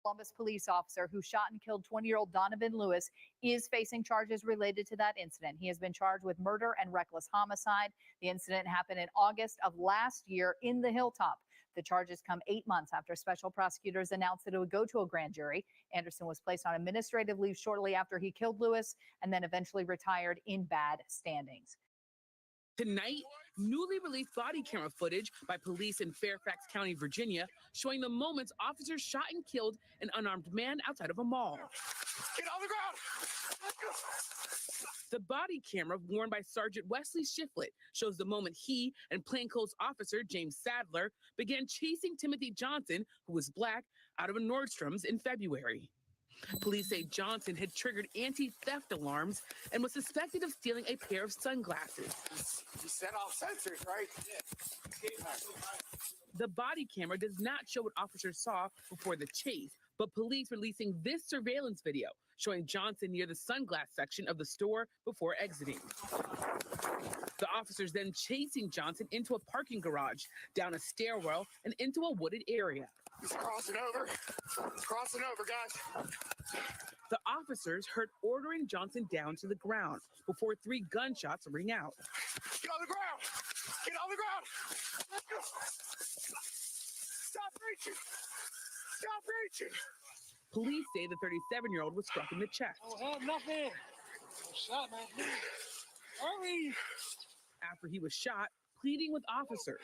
Columbus police officer who shot and killed 20-year-old Donovan Lewis is facing charges related to that incident. He has been charged with murder and reckless homicide. The incident happened in August of last year in the Hilltop. The charges come 8 months after special prosecutors announced that it would go to a grand jury. Anderson was placed on administrative leave shortly after he killed Lewis and then eventually retired in bad standings. Tonight, newly released body camera footage by police in Fairfax County, Virginia, showing the moments officers shot and killed an unarmed man outside of a mall. Get on the ground! Let's go! The body camera worn by Sergeant Wesley Shiflett shows the moment he and plainclothes officer James Sadler began chasing Timothy Johnson, who was black, out of a Nordstrom's in February. Police say Johnson had triggered anti-theft alarms and was suspected of stealing a pair of sunglasses. You set off sensors, right? Yeah. The body camera does not show what officers saw before the chase, but police releasing this surveillance video showing Johnson near the sunglass section of the store before exiting. The officers then chasing Johnson into a parking garage, down a stairwell, and into a wooded area. He's crossing over. He's crossing over, guys. The officers heard ordering Johnson down to the ground before 3 gunshots ring out. Get on the ground! Get on the ground! Let's go! Stop reaching! Stop reaching! Police say the 37-year-old was struck in the chest. Oh, hell, nothing. Shot, man. Hurry! After he was shot, pleading with officers.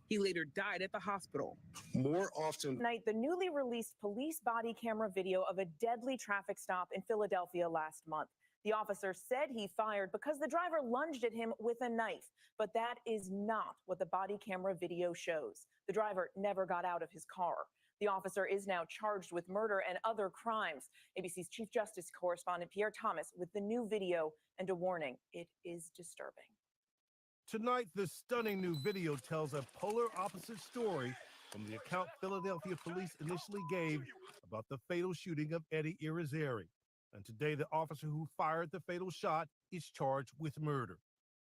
He later died at the hospital. More often tonight, the newly released police body camera video of a deadly traffic stop in Philadelphia last month. The officer said he fired because the driver lunged at him with a knife, but that is not what the body camera video shows. The driver never got out of his car. The officer is now charged with murder and other crimes. ABC's Chief Justice correspondent Pierre Thomas with the new video and a warning. It is disturbing. Tonight, this stunning new video tells a polar opposite story from the account Philadelphia police initially gave about the fatal shooting of Eddie Irizarry. And today, the officer who fired the fatal shot is charged with murder.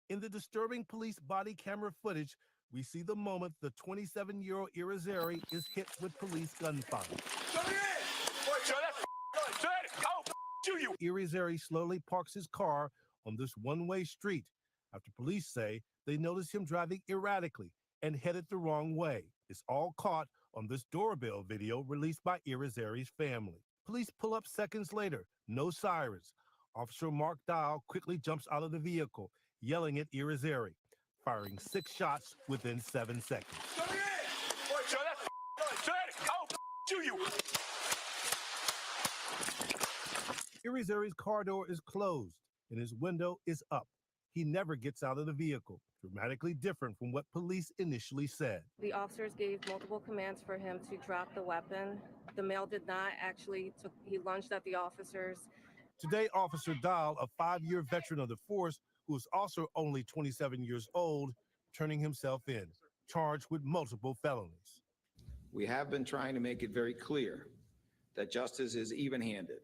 In the disturbing police body camera footage, we see the moment the 27-year-old Irizarry is hit with police gunfire. Irizarry slowly parks his car on this one-way street after police say they noticed him driving erratically and headed the wrong way. It's all caught on this doorbell video released by Irizarry's family. Police pull up seconds later, no sirens. Officer Mark Dial quickly jumps out of the vehicle, yelling at Irizarry, firing 6 shots within 7 seconds. Irizarry's car door is closed and his window is up. He never gets out of the vehicle, dramatically different from what police initially said. The officers gave multiple commands for him to drop the weapon. The male did not. Actually, he lunged at the officers. Today, Officer Dahl, a 5-year veteran of the force, who is also only 27 years old, turning himself in, charged with multiple felonies. We have been trying to make it very clear that justice is even-handed.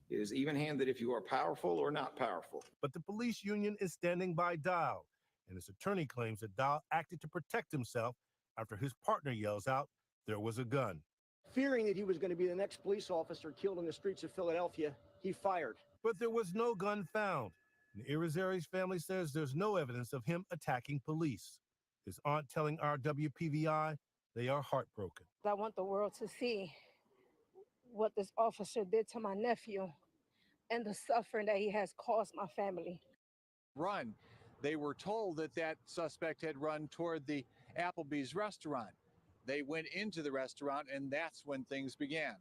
It is even-handed if you are powerful or not powerful. But the police union is standing by Dahl, and his attorney claims that Dahl acted to protect himself after his partner yells out, "There was a gun." Fearing that he was going to be the next police officer killed in the streets of Philadelphia, he fired. But there was no gun found. And Irizarry's family says there's no evidence of him attacking police. His aunt telling our WPVI they are heartbroken. I want the world to see what this officer did to my nephew and the suffering that he has caused my family. Run. They were told that that suspect had run toward the Applebee's restaurant. They went into the restaurant, and that's when things began.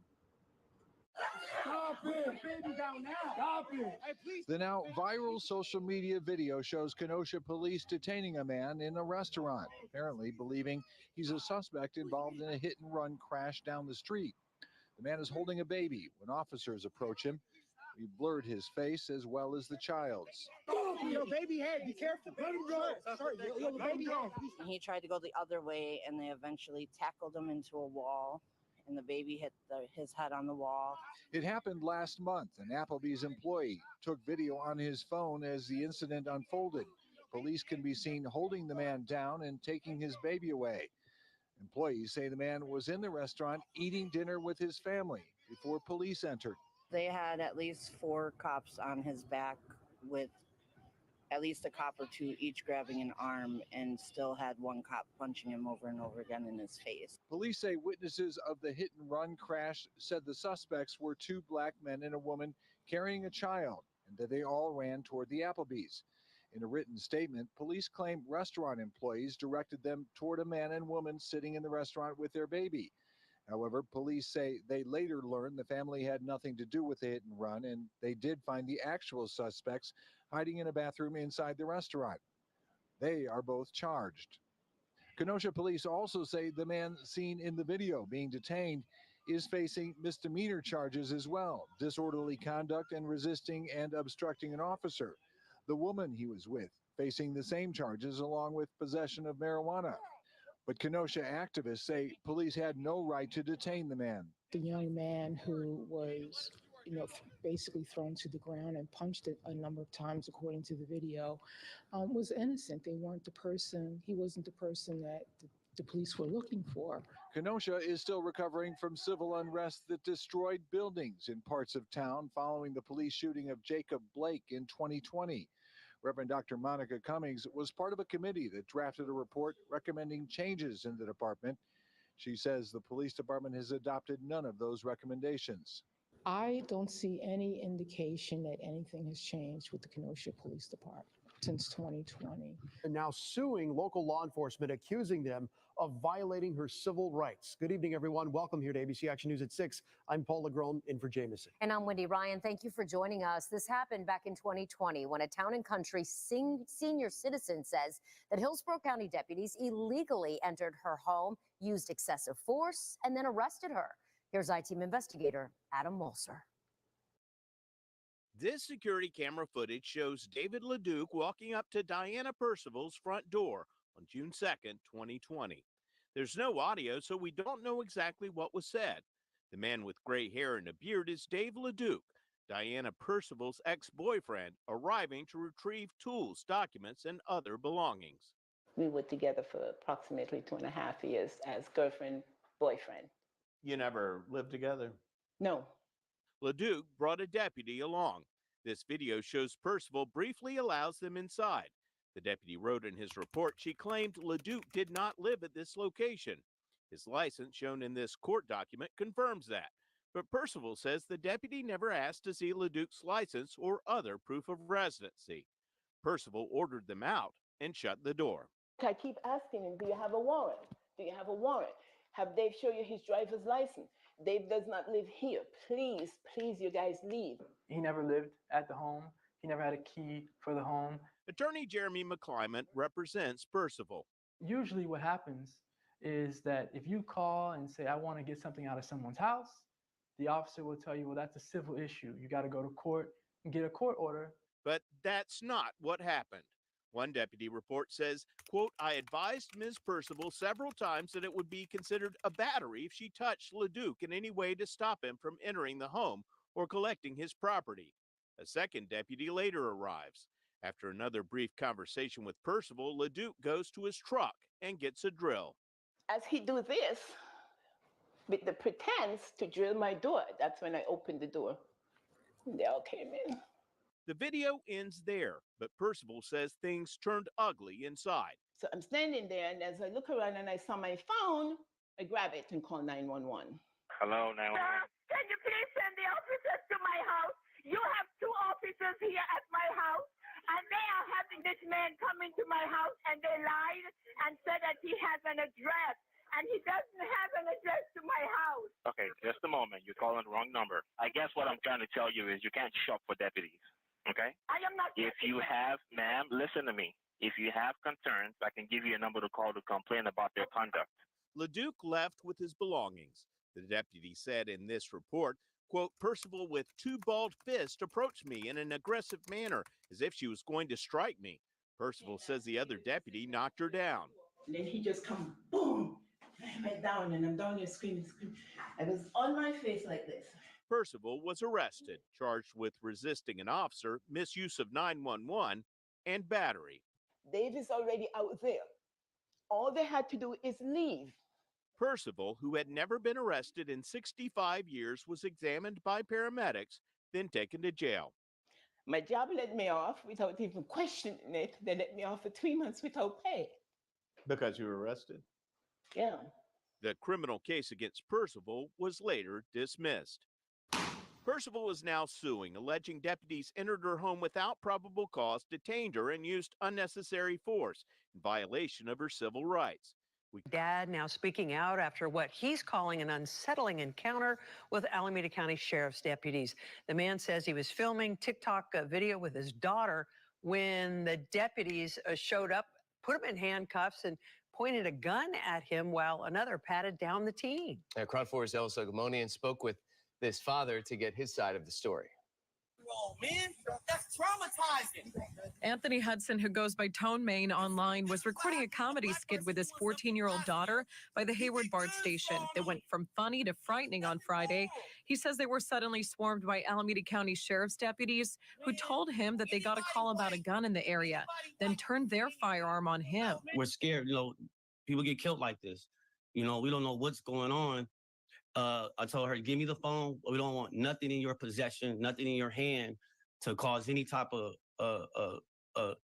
Stop it! Baby down now! Stop it! Hey, please. The now viral social media video shows Kenosha police detaining a man in a restaurant, apparently believing he's a suspect involved in a hit-and-run crash down the street. The man is holding a baby. When officers approach him, we blurred his face as well as the child's. Yo, baby head, be careful. Let him go. Sorry, yo, baby head. He tried to go the other way, and they eventually tackled him into a wall, and the baby hit his head on the wall. It happened last month. An Applebee's employee took video on his phone as the incident unfolded. Police can be seen holding the man down and taking his baby away. Employees say the man was in the restaurant eating dinner with his family. before police entered. They had at least 4 cops on his back with at least a cop or 2 each grabbing an arm, and still had one cop punching him over and over again in his face. Police say witnesses of the hit and run crash said the suspects were 2 black men and a woman carrying a child, and that they all ran toward the Applebee's. In a written statement, police claim restaurant employees directed them toward a man and woman sitting in the restaurant with their baby. However, police say they later learned the family had nothing to do with the hit and run, and they did find the actual suspects hiding in a bathroom inside the restaurant. They are both charged. Kenosha police also say the man seen in the video being detained is facing misdemeanor charges as well: disorderly conduct and resisting and obstructing an officer. The woman he was with facing the same charges along with possession of marijuana. But Kenosha activists say police had no right to detain the man. The young man who was, basically thrown to the ground and punched it a number of times, according to the video, was innocent. He wasn't the person that the police were looking for. Kenosha is still recovering from civil unrest that destroyed buildings in parts of town following the police shooting of Jacob Blake in 2020. Reverend Dr. Monica Cummings was part of a committee that drafted a report recommending changes in the department. She says the police department has adopted none of those recommendations. I don't see any indication that anything has changed with the Kenosha Police Department since 2020. And now suing local law enforcement, accusing them of violating her civil rights. Good evening, everyone. Welcome here to ABC Action News at 6. I'm Paul LeGrone in for Jameson. And I'm Wendy Ryan. Thank you for joining us. This happened back in 2020 when a Town and Country senior citizen says that Hillsborough County deputies illegally entered her home, used excessive force, and then arrested her. Here's I-Team investigator Adam Molser. This security camera footage shows David LeDuc walking up to Diana Percival's front door on June 2nd, 2020. There's no audio, so we don't know exactly what was said. The man with gray hair and a beard is Dave LeDuc, Diana Percival's ex-boyfriend, arriving to retrieve tools, documents, and other belongings. We were together for approximately 2.5 years as girlfriend, boyfriend. You never lived together? No. LeDuc brought a deputy along. This video shows Percival briefly allows them inside. The deputy wrote in his report she claimed LeDuc did not live at this location. His license shown in this court document confirms that. But Percival says the deputy never asked to see LeDuc's license or other proof of residency. Percival ordered them out and shut the door. I keep asking him, do you have a warrant? Do you have a warrant? Have Dave show you his driver's license? Dave does not live here. Please, please, you guys leave. He never lived at the home. He never had a key for the home. Attorney Jeremy McClymont represents Percival. Usually what happens is that if you call and say, I want to get something out of someone's house, the officer will tell you, well, that's a civil issue. You got to go to court and get a court order. But that's not what happened. One deputy report says, quote, I advised Ms. Percival several times that it would be considered a battery if she touched LeDuc in any way to stop him from entering the home or collecting his property. A second deputy later arrives. After another brief conversation with Percival, LeDuc goes to his truck and gets a drill. As he do this, with the pretense to drill my door, that's when I opened the door. They all came in. The video ends there, but Percival says things turned ugly inside. So I'm standing there, and as I look around and I saw my phone, I grab it and call 911. Hello, 911. Can you please send the officers to my house? You have 2 officers here at my house, and they are having this man come into my house, and they lied and said that he has an address, and he doesn't have an address to my house. Okay, just a moment. You're calling the wrong number. I guess what I'm trying to tell you is you can't shop for deputies. Okay? I am not. If you have, ma'am, listen to me. If you have concerns, I can give you a number to call to complain about their conduct. LeDuc left with his belongings. The deputy said in this report, quote, Percival with 2 balled fists approached me in an aggressive manner as if she was going to strike me. Percival says the other deputy knocked her down. And then he just come, boom, I went down, and I'm down there screaming. I was on my face like this. Percival was arrested, charged with resisting an officer, misuse of 911, and battery. Dave is already out there. All they had to do is leave. Percival, who had never been arrested in 65 years, was examined by paramedics, then taken to jail. My job let me off without even questioning it. They let me off for 3 months without pay. Because you were arrested? Yeah. The criminal case against Percival was later dismissed. Percival is now suing, alleging deputies entered her home without probable cause, detained her, and used unnecessary force in violation of her civil rights. Dad now speaking out after what he's calling an unsettling encounter with Alameda County Sheriff's deputies. The man says he was filming TikTok video with his daughter when the deputies showed up, put him in handcuffs, and pointed a gun at him while another patted down the teen. Crown 4's El Sogomonian spoke with this father to get his side of the story. Man, that's traumatizing. Anthony Hudson, who goes by Tone Main online, was recording a comedy skit with his 14-year-old daughter by the Hayward BART station. It went from funny to frightening on Friday. He says they were suddenly swarmed by Alameda County Sheriff's deputies who told him that they got a call about a gun in the area, then turned their firearm on him. We're scared, people get killed like this. We don't know what's going on. I told her, give me the phone. We don't want nothing in your possession, nothing in your hand to cause any type of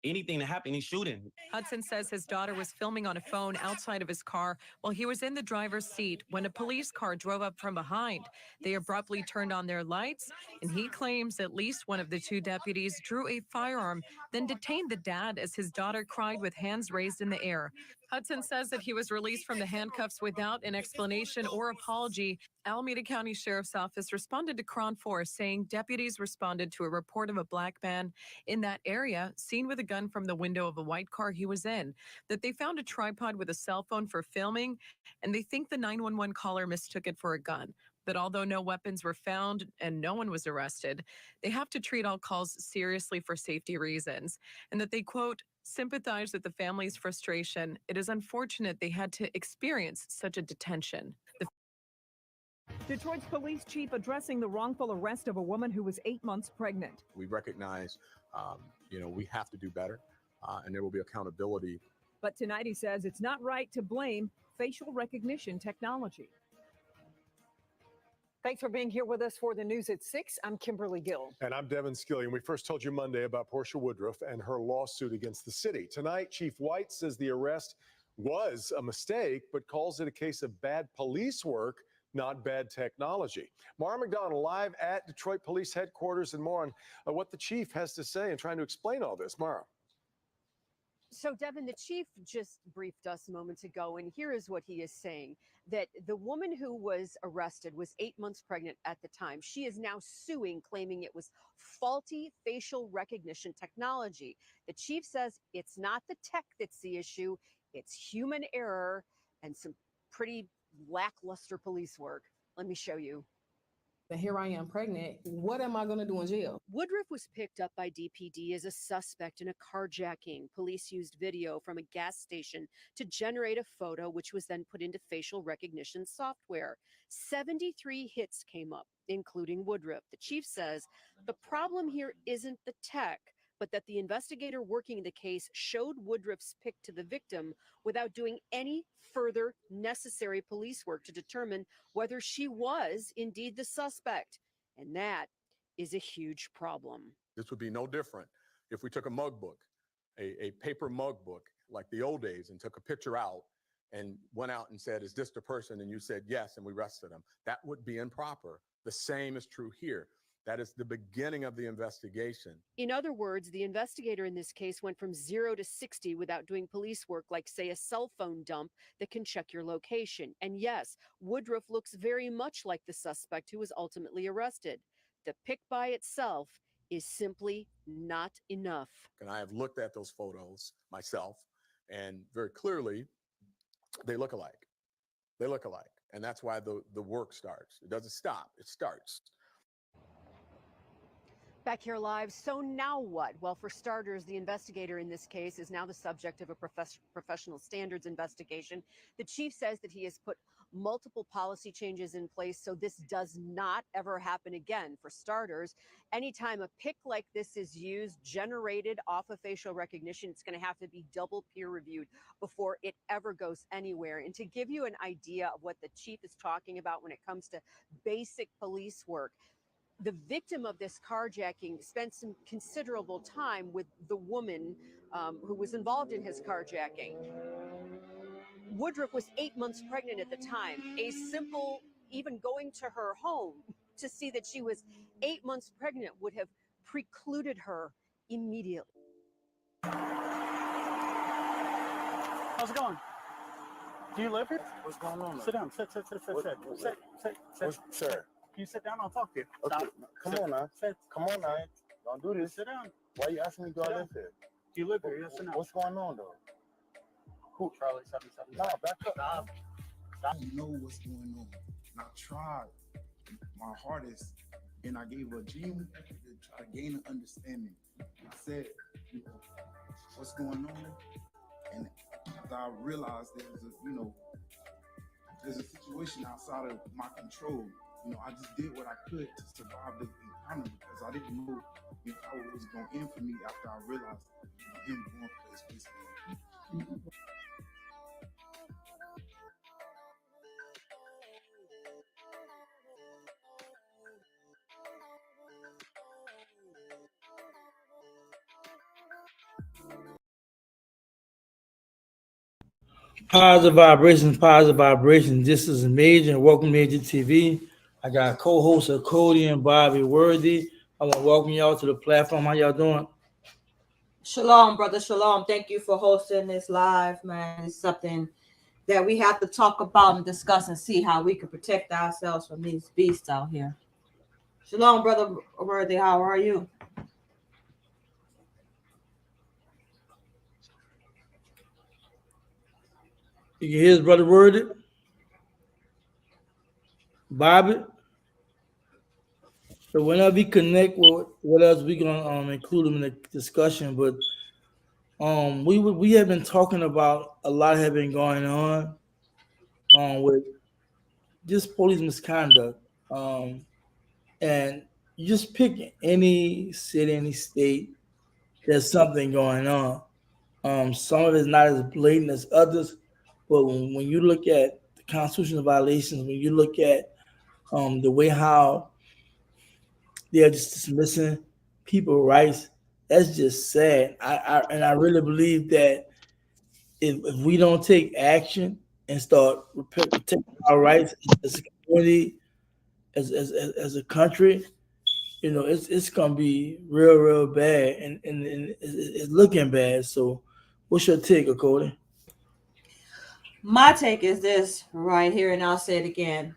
anything to happen. He's shooting. Hudson says his daughter was filming on a phone outside of his car while he was in the driver's seat when a police car drove up from behind. They abruptly turned on their lights, and he claims at least one of the two deputies drew a firearm, then detained the dad as his daughter cried with hands raised in the air. Hudson says that he was released from the handcuffs without an explanation or apology. Alameda County Sheriff's Office responded to Crown 4, saying deputies responded to a report of a black man in that area seen with a gun from the window of a white car he was in, that they found a tripod with a cell phone for filming, and they think the 911 caller mistook it for a gun. But although no weapons were found and no one was arrested, they have to treat all calls seriously for safety reasons, and that they, quote, sympathize with the family's frustration. It is unfortunate they had to experience such a detention. Detroit's police chief addressing the wrongful arrest of a woman who was 8 months pregnant. We recognize, we have to do better, and there will be accountability. But tonight he says it's not right to blame facial recognition technology. Thanks for being here with us for the news at 6. I'm Kimberly Gill. And I'm Devin Skillian. We first told you Monday about Portia Woodruff and her lawsuit against the city. Tonight, Chief White says the arrest was a mistake, but calls it a case of bad police work, not bad technology. Mara McDonald live at Detroit Police Headquarters and more on what the chief has to say and trying to explain all this. Mara. So, Devin, the chief just briefed us moments ago, and here is what he is saying, that the woman who was arrested was 8 months pregnant at the time. She is now suing, claiming it was faulty facial recognition technology. The chief says it's not the tech that's the issue, it's human error and some pretty lackluster police work. Let me show you. Here I am pregnant. What am I going to do in jail? Woodruff was picked up by DPD as a suspect in a carjacking. Police used video from a gas station to generate a photo, which was then put into facial recognition software. 73 hits came up, including Woodruff. The chief says the problem here isn't the tech, but that the investigator working the case showed Woodruff's pic to the victim without doing any further necessary police work to determine whether she was indeed the suspect. And that is a huge problem. This would be no different if we took a mug book, a paper mug book like the old days, and took a picture out and went out and said, is this the person? And you said yes, and we arrested him. That would be improper. The same is true here. That is the beginning of the investigation. In other words, the investigator in this case went from 0 to 60 without doing police work, like, say, a cell phone dump that can check your location. And yes, Woodruff looks very much like the suspect who was ultimately arrested. The pic by itself is simply not enough. And I have looked at those photos myself, and very clearly, they look alike. They look alike. And that's why the work starts. It doesn't stop, it starts. Back here live. So now what? Well, for starters, the investigator in this case is now the subject of a professional standards investigation. The chief says that he has put multiple policy changes in place so this does not ever happen again. For starters, anytime a pic like this is used, generated off of facial recognition, it's going to have to be double peer reviewed before it ever goes anywhere. And to give you an idea of what the chief is talking about when it comes to basic police work, the victim of this carjacking spent some considerable time with the woman who was involved in his carjacking. Woodruff was 8 months pregnant at the time. A simple, even going to her home to see that she was 8 months pregnant would have precluded her immediately. How's it going? Do you live here? What's going on? Sit down. Sit. Sir. Can you sit down? I'll talk to you. Okay. Stop. Come Sit. on now. Sit. Come on now. Don't do this. Sit down. Why are you asking me do I live here? Do you live here? Yes or no? What's going on though? Who? Charlie 77. Nah, back up. Stop. I know what's going on. And I tried my hardest and I gave a genuine effort to try to gain an understanding. I said, you know, what's going on? And after I realized there's a situation outside of my control. You know, I just did what I could to survive the encounter because I didn't know how it was going to end for me after I realized him going place. Positive vibrations. This is Major, and welcome to Major TV. I got co-hosts of Cody and Bobby Worthy. I want to welcome y'all to the platform. How y'all doing? Shalom, brother. Shalom. Thank you for hosting this live, man. It's something that we have to talk about and discuss and see how we can protect ourselves from these beasts out here. Shalom, brother Worthy. How are you? You can hear his brother Worthy? Bobby? So whenever we connect with us, we're gonna include him in the discussion. But we have been talking about a lot have been going on with just police misconduct. And you just pick any city, any state, there's something going on. Some of it's not as blatant as others, but when you look at the constitutional violations, when you look at the way how they're just dismissing people's rights, that's just sad. I really believe that if we don't take action and start protecting our rights as a community, as a country, you know, it's gonna be real bad, and it's looking bad. So, what's your take, Cody? My take is this right here, and I'll say it again.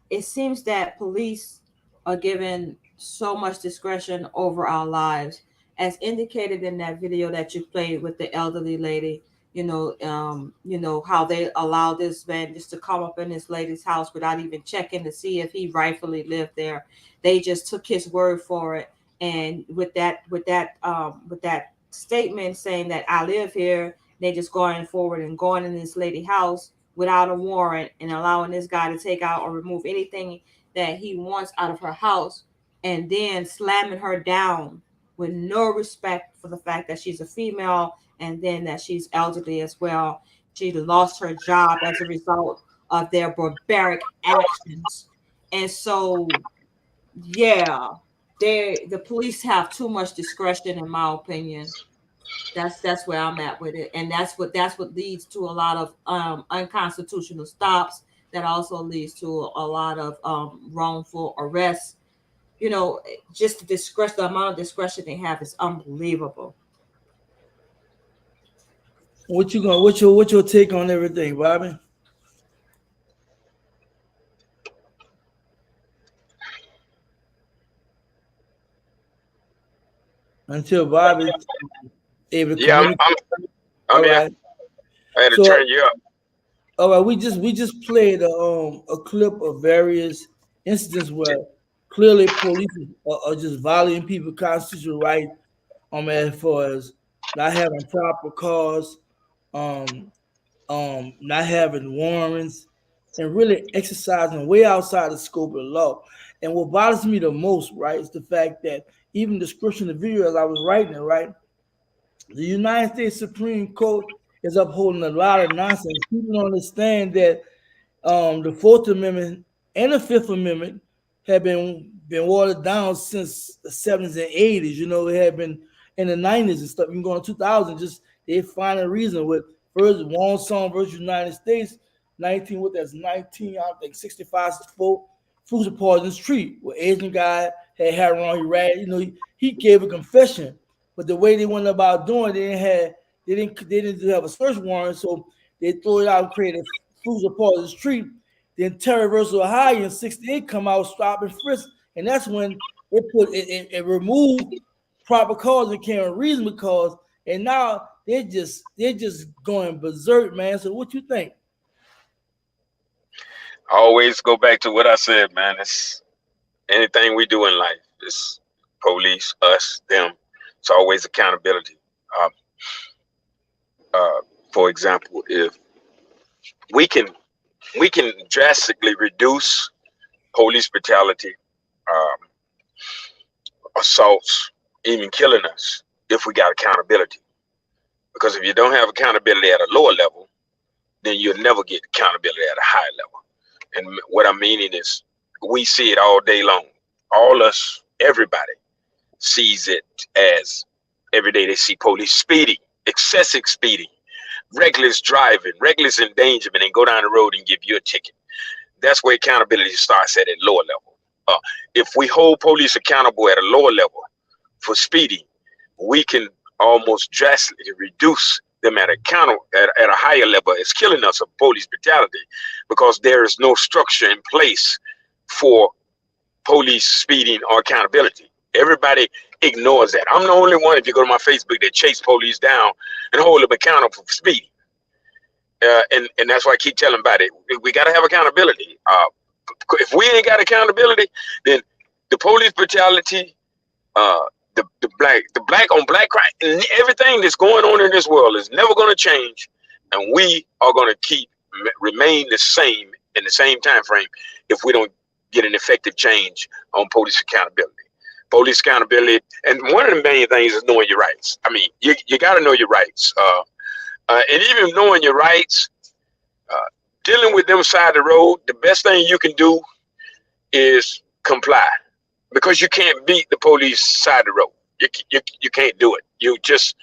It seems that police are given so much discretion over our lives, as indicated in that video that you played with the elderly lady. You know how they allow this man just to come up in this lady's house without even checking to see if he rightfully lived there. They just took his word for it, and with that statement saying that I live here, they just going forward and going in this lady's house without a warrant and allowing this guy to take out or remove anything that he wants out of her house, and then slamming her down with no respect for the fact that she's a female and then that she's elderly as well. She lost her job as a result of their barbaric actions. And so, yeah, the police have too much discretion, in my opinion. That's where I'm at with it, and that's what leads to a lot of unconstitutional stops. That also leads to a lot of wrongful arrests. You know, just the amount of discretion they have is unbelievable. What's your take on everything, Bobby? Until Bobby able to communicate. I'm here. Right. I had to turn you up. All right, we just played a clip of various incidents where clearly police are just violating people's constitutional rights, as far as not having proper cars, not having warrants, and really exercising way outside the scope of the law. And what bothers me the most, right, is the fact that even the description of the video as I was writing it, right, the United States Supreme Court is upholding a lot of nonsense. People don't understand that the Fourth Amendment and the Fifth Amendment have been watered down since the 70s and 80s. You know, it had been in the 90s and stuff. You can go in 2000, just they find a reason with first Wong Song versus United States, 19, what that's 19, I think 65, 64, Fruits of Poisonous Tree, where Asian guy had hair on, he ran, you know, he gave a confession, but the way they went about doing it, they didn't have a search warrant, so they threw it out and created Fruits of Poisonous Tree. Then Terry versus Ohio in 68 come out, stop and frisk, and that's when it removed proper cause and carrying reasonable cause, and now they're just going berserk, man. So what you think? I always go back to what I said, man. It's anything we do in life. It's police, us, them. It's always accountability. For example, if we can drastically reduce police brutality, assaults, even killing us, if we got accountability. Because if you don't have accountability at a lower level, then you'll never get accountability at a higher level. And what I'm meaning is, we see it all day long. All us, everybody sees it as every day they see police speeding, excessive speeding, reckless driving, reckless endangerment, and go down the road and give you a ticket. That's where accountability starts at a lower level. If we hold police accountable at a lower level for speeding, we can almost drastically reduce them at a higher level. It's killing us of police brutality, because there is no structure in place for police speeding or accountability. Everybody ignores that. I'm the only one, if you go to my Facebook, that chase police down and hold them accountable for speeding. And that's why I keep telling about it. We got to have accountability. If we ain't got accountability, then the police brutality, the black on black crime, and everything that's going on in this world is never going to change, and we are going to remain the same in the same time frame if we don't get an effective change on police accountability. Police accountability, and one of the main things is knowing your rights. I mean, you got to know your rights, and even knowing your rights, dealing with them side of the road, the best thing you can do is comply, because you can't beat the police side of the road. You can't do it. You just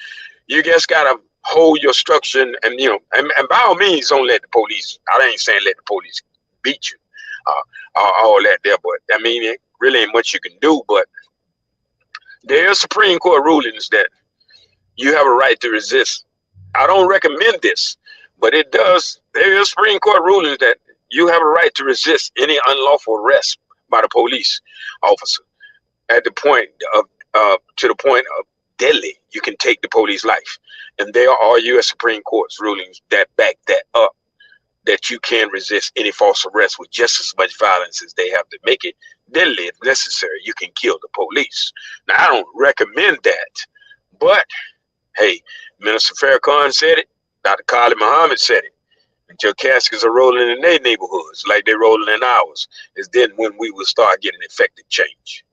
gotta hold your structure, and you know, and by all means, don't let the police. I ain't saying let the police beat you, all that there, but I mean, it really ain't much you can do. But there are Supreme Court rulings that you have a right to resist. I don't recommend this, but it does. There are Supreme Court rulings that you have a right to resist any unlawful arrest by the police officer at the point of to the point of deadly. You can take the police life, and there are U.S. Supreme Court's rulings that back that up, that you can resist any false arrest with just as much violence as they have to make it deadly. If necessary, you can kill the police. Now, I don't recommend that, but hey, Minister Farrakhan said it, Dr. Khalid Muhammad said it. Until caskets are rolling in their neighborhoods like they're rolling in ours, is then when we will start getting effective change.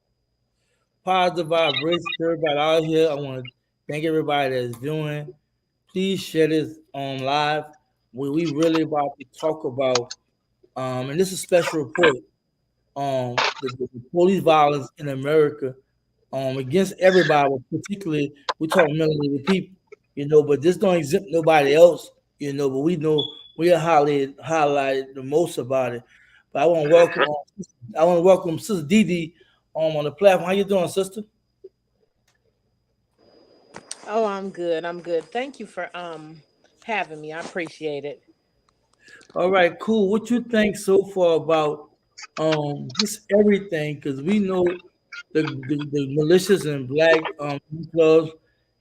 Positive vibration to everybody out here. I want to thank everybody that's viewing. Please share this on live. We really about to talk about, and this is a special report, the police violence in America, against everybody, but particularly we talk melanated people, you know, but this don't exempt nobody else, you know, but we know we are highlighted the most about it. But I want to welcome Sister Dee on the platform. How you doing, sister? Oh, I'm good. I'm good. Thank you for having me. I appreciate it. All right, cool. What you think so far about just everything? Because we know the militias and black clubs,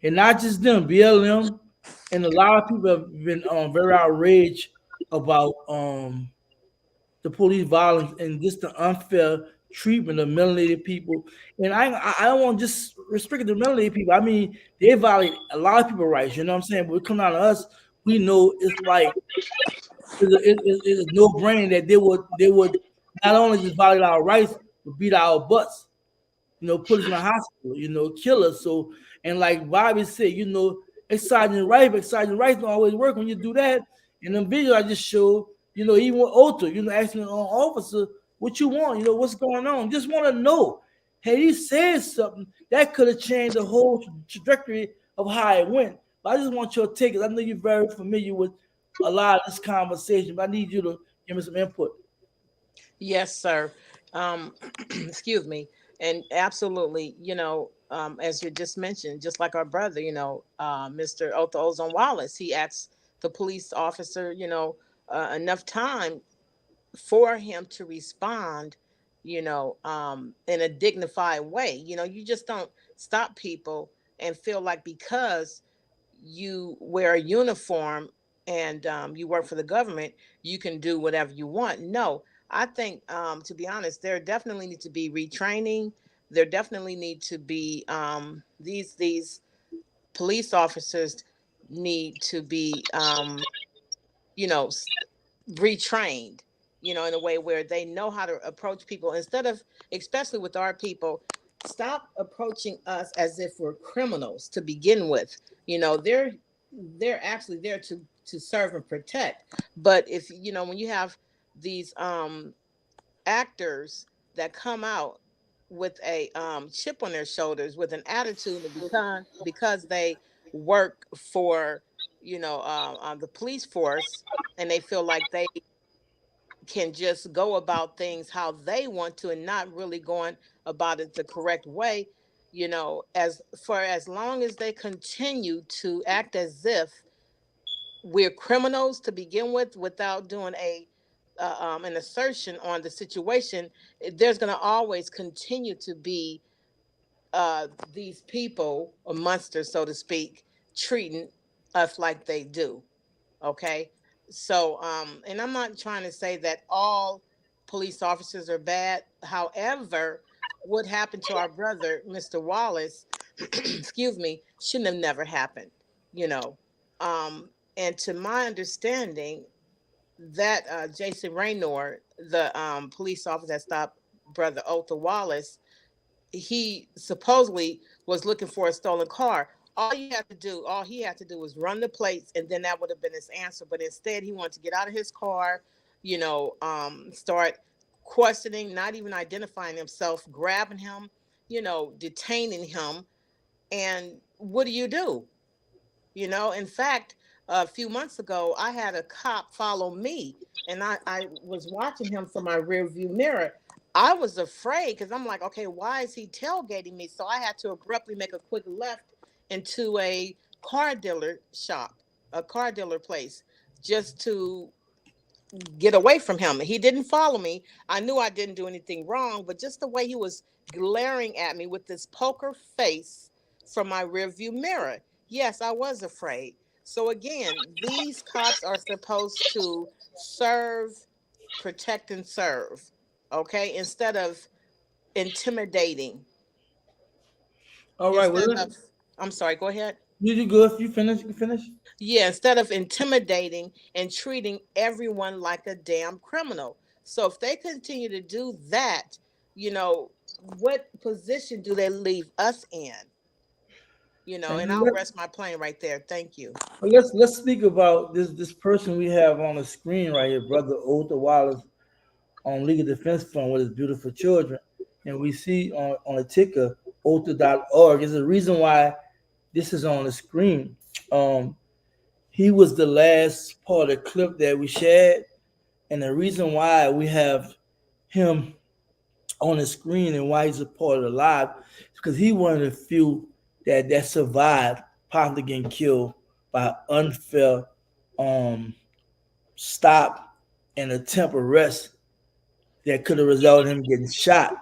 and not just them, BLM, and a lot of people have been very outraged about the police violence and just the unfair treatment of melanated people. And I don't want to just restrict the melanated people. I mean, they violate a lot of people's rights. You know what I'm saying? But it come down to us, we know it's like it's no brain that they would not only just violate our rights, but beat our butts. Put us in the hospital. Kill us. So, and like Bobby said, excising rights don't always work when you do that. In the video I just showed, even with Otto, asking an officer what you want, what's going on. Just want to know. Had he said something that could have changed the whole trajectory of how it went. But I just want your take, because I know you're very familiar with a lot of this conversation, but I need you to give me some input. Yes, sir. Excuse me. And absolutely, as you just mentioned, just like our brother, Mr. Otto Ozone Wallace, he asked the police officer, enough time for him to respond, in a dignified way. You just don't stop people and feel like because you wear a uniform and you work for the government, you can do whatever you want. No, I think, to be honest, there definitely need to be retraining. There definitely need to be these police officers need to be, you know, retrained, in a way where they know how to approach people instead of, especially with our people, stop approaching us as if we're criminals to begin with. They're actually there to serve and protect. But if when you have these actors that come out with a chip on their shoulders with an attitude because they work for the police force, and they feel like they can just go about things how they want to and not really going about it the correct way, as long as they continue to act as if we're criminals to begin with without doing an assertion on the situation, there's going to always continue to be these people, or monsters, so to speak, treating us like they do. Okay. So, and I'm not trying to say that all police officers are bad. However, what happened to our brother, Mr. Wallace, excuse me, shouldn't have never happened, you know. And to my understanding, that Jason Raynor, the police officer that stopped brother Otha Wallace, he supposedly was looking for a stolen car. All he had to do was run the plates, and then that would have been his answer. But instead, he wanted to get out of his car, start questioning, not even identifying himself, grabbing him, detaining him. And what do? In fact, a few months ago, I had a cop follow me, and I was watching him from my rear view mirror. I was afraid because I'm like, okay, why is he tailgating me? So I had to abruptly make a quick left into a car dealer shop, a car dealer place, just to get away from him. He didn't follow me. I knew I didn't do anything wrong, but just the way he was glaring at me with this poker face from my rearview mirror. Yes, I was afraid. So again, these cops are supposed to serve, protect, and serve. Okay, instead of intimidating. All right. I'm sorry. Go ahead. You good? You finish? You finish? Yeah, instead of intimidating and treating everyone like a damn criminal. So if they continue to do that, what position do they leave us in? And I'll rest my plane right there. Thank you. Well, let's speak about this person we have on the screen right here, brother Otha Wallace, on Legal Defense Fund with his beautiful children. And we see on the ticker, otha.org. There's a reason why this is on the screen. He was the last part of the clip that we shared. And the reason why we have him on the screen and why he's a part of the live is because he one of the few that survived possibly getting killed by unfair stop and attempt arrest that could have resulted in him getting shot.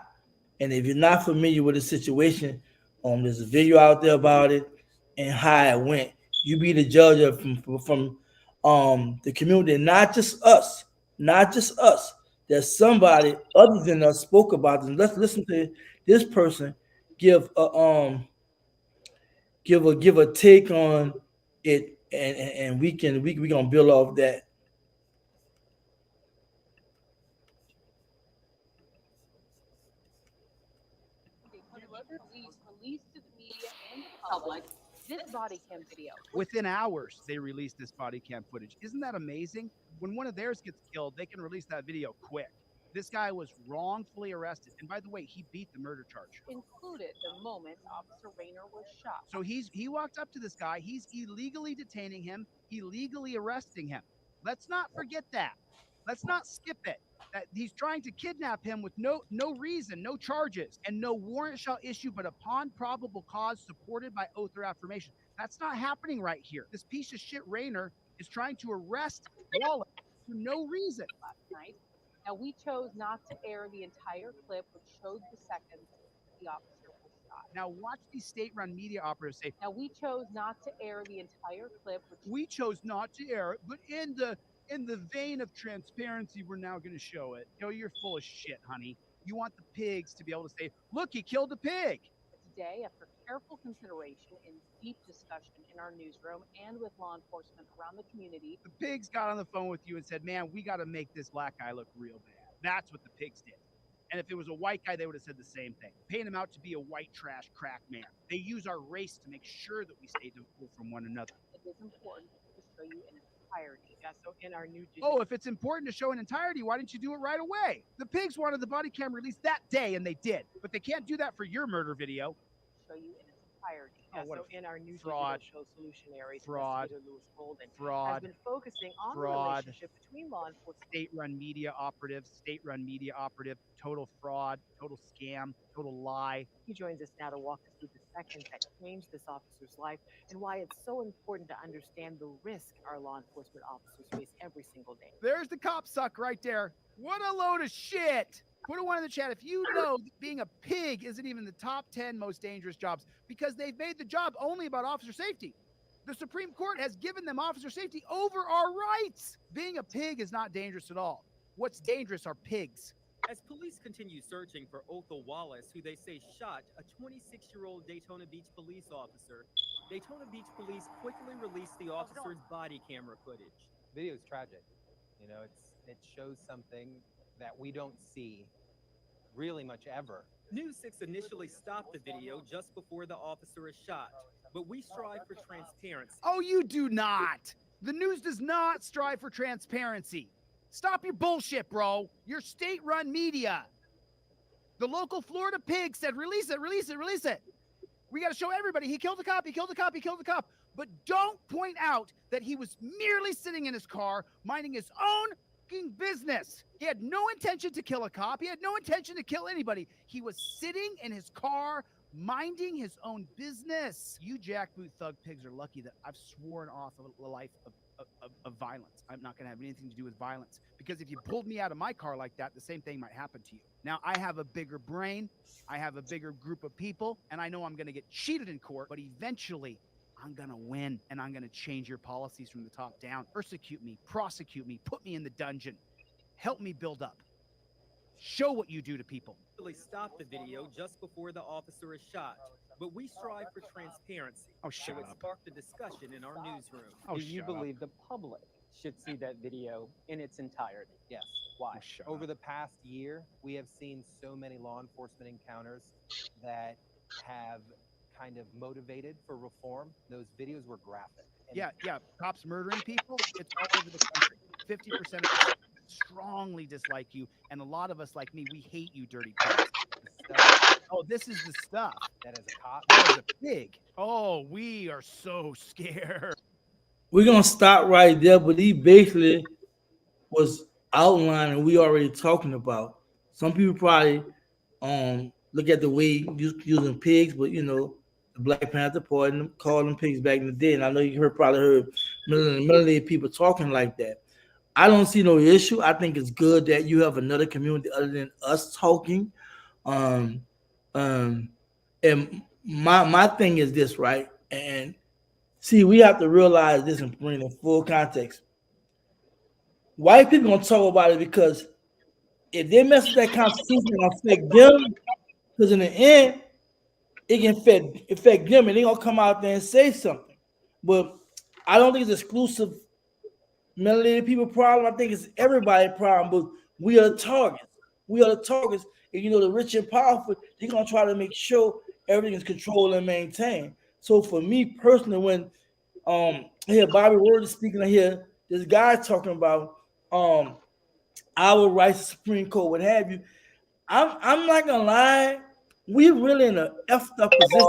And if you're not familiar with the situation, there's a video out there about it and how it went. You be the judge of from the community, not just us, that somebody other than us spoke about this. Let's listen to this person give a take on it, and we gonna build off that. Delivered police released to the media and the public this body cam video. Within hours, they released this body cam footage. Isn't that amazing? When one of theirs gets killed, they can release that video quick. This guy was wrongfully arrested. And by the way, he beat the murder charge. Included the moment Officer Rayner was shot. So he walked up to this guy. He's illegally detaining him, illegally arresting him. Let's not forget that. Let's not skip it. That he's trying to kidnap him with no reason, no charges, and no warrant shall issue but upon probable cause supported by oath or affirmation. That's not happening right here. This piece of shit Rayner is trying to arrest Wallace for no reason. Last night. Now, we chose not to air the entire clip, which showed the seconds the officer was shot. Now, watch these state-run media operatives say, now, we chose not to air the entire clip, which we chose not to air it, but in the vein of transparency, we're now going to show it. You know, you're full of shit, honey. You want the pigs to be able to say, look, he killed a pig. Today, after careful consideration and deep discussion in our newsroom and with law enforcement around the community, the pigs got on the phone with you and said, man, we got to make this black guy look real bad. That's what the pigs did. And if it was a white guy, they would have said the same thing. Paint him out to be a white trash crack man. They use our race to make sure that we stay divorced from one another. It is important to show you in its entirety. Yeah, so in our new oh, if it's important to show in entirety, why didn't you do it right away? The pigs wanted the body cam released that day, and they did. But they can't do that for your murder video. Show you in its entirety. Oh, Yeah, so in our new fraud. digital show Solutionaries, Fraud. investigator Louis Golden Fraud. has been focusing on the Fraud. relationship between law enforcement. State-run media operative, total fraud, total scam, total lie. He joins us now to walk us through the seconds that changed this officer's life and why it's so important to understand the risk our law enforcement officers face every single day. There's the cop suck right there. What a load of shit. Put a one in the chat if you know that being a pig isn't even the top 10 most dangerous jobs, because they've made the job only about officer safety. The Supreme Court has given them officer safety over our rights. Being a pig is not dangerous at all. What's dangerous are pigs. As police continue searching for Othel Wallace, who they say shot a 26-year-old Daytona Beach police officer, Daytona Beach police quickly released the officer's body camera footage. Video is tragic. You know, it shows something that we don't see really much ever. News 6 initially stopped the video just before the officer is shot, but we strive for transparency. Oh, you do not. The news does not strive for transparency. Stop your bullshit, bro. You're state-run media. The local Florida pig said, release it, release it, release it. We got to show everybody he killed a cop, he killed a cop, he killed a cop. But don't point out that he was merely sitting in his car, minding his own business. He had no intention to kill a cop. He had no intention to kill anybody. He was sitting in his car, minding his own business. You jackboot thug pigs are lucky that I've sworn off a life of violence. I'm not going to have anything to do with violence, because if you pulled me out of my car like that, the same thing might happen to you. Now, I have a bigger brain. I have a bigger group of people, and I know I'm going to get cheated in court, but eventually I'm going to win, and I'm going to change your policies from the top down. Persecute me, prosecute me, put me in the dungeon. Help me build up. Show what you do to people. They stopped the video just before the officer is shot, but we strive for transparency. Oh, shut so it up. sparked a discussion in our newsroom. Do you believe the public should see that video in its entirety? Yes. Why? Over the past year, we have seen so many law enforcement encounters that have kind of motivated for reform. Those videos were graphic. Yeah, cops murdering people, it's all over the country. 50% of us strongly dislike you, and a lot of us, like me, we hate you, dirty pigs. Oh, this is the stuff. That is a cop. That is a pig. Oh, we are so scared. We're gonna stop right there, but he basically was outlining we already talking about. Some people probably look at the way using pigs, but you know, the Black Panther Party called them pigs back in the day, and I know you probably heard millions of people talking like that. I don't see no issue. I think it's good that you have another community other than us talking. And my thing is this, right? And see, we have to realize this and bring it in full context. White people gonna talk about it because if they mess with that Constitution and affect them, because in the end, it can affect them, and they gonna come out there and say something. But I don't think it's exclusive melanated people problem. I think it's everybody's problem. But we are the targets. We are the targets, and you know the rich and powerful. They're gonna try to make sure everything is controlled and maintained. So for me personally, when I hear Bobby Word is speaking, I hear this guy talking about our rights, Supreme Court, what have you. I'm not gonna lie, we really in a effed up position.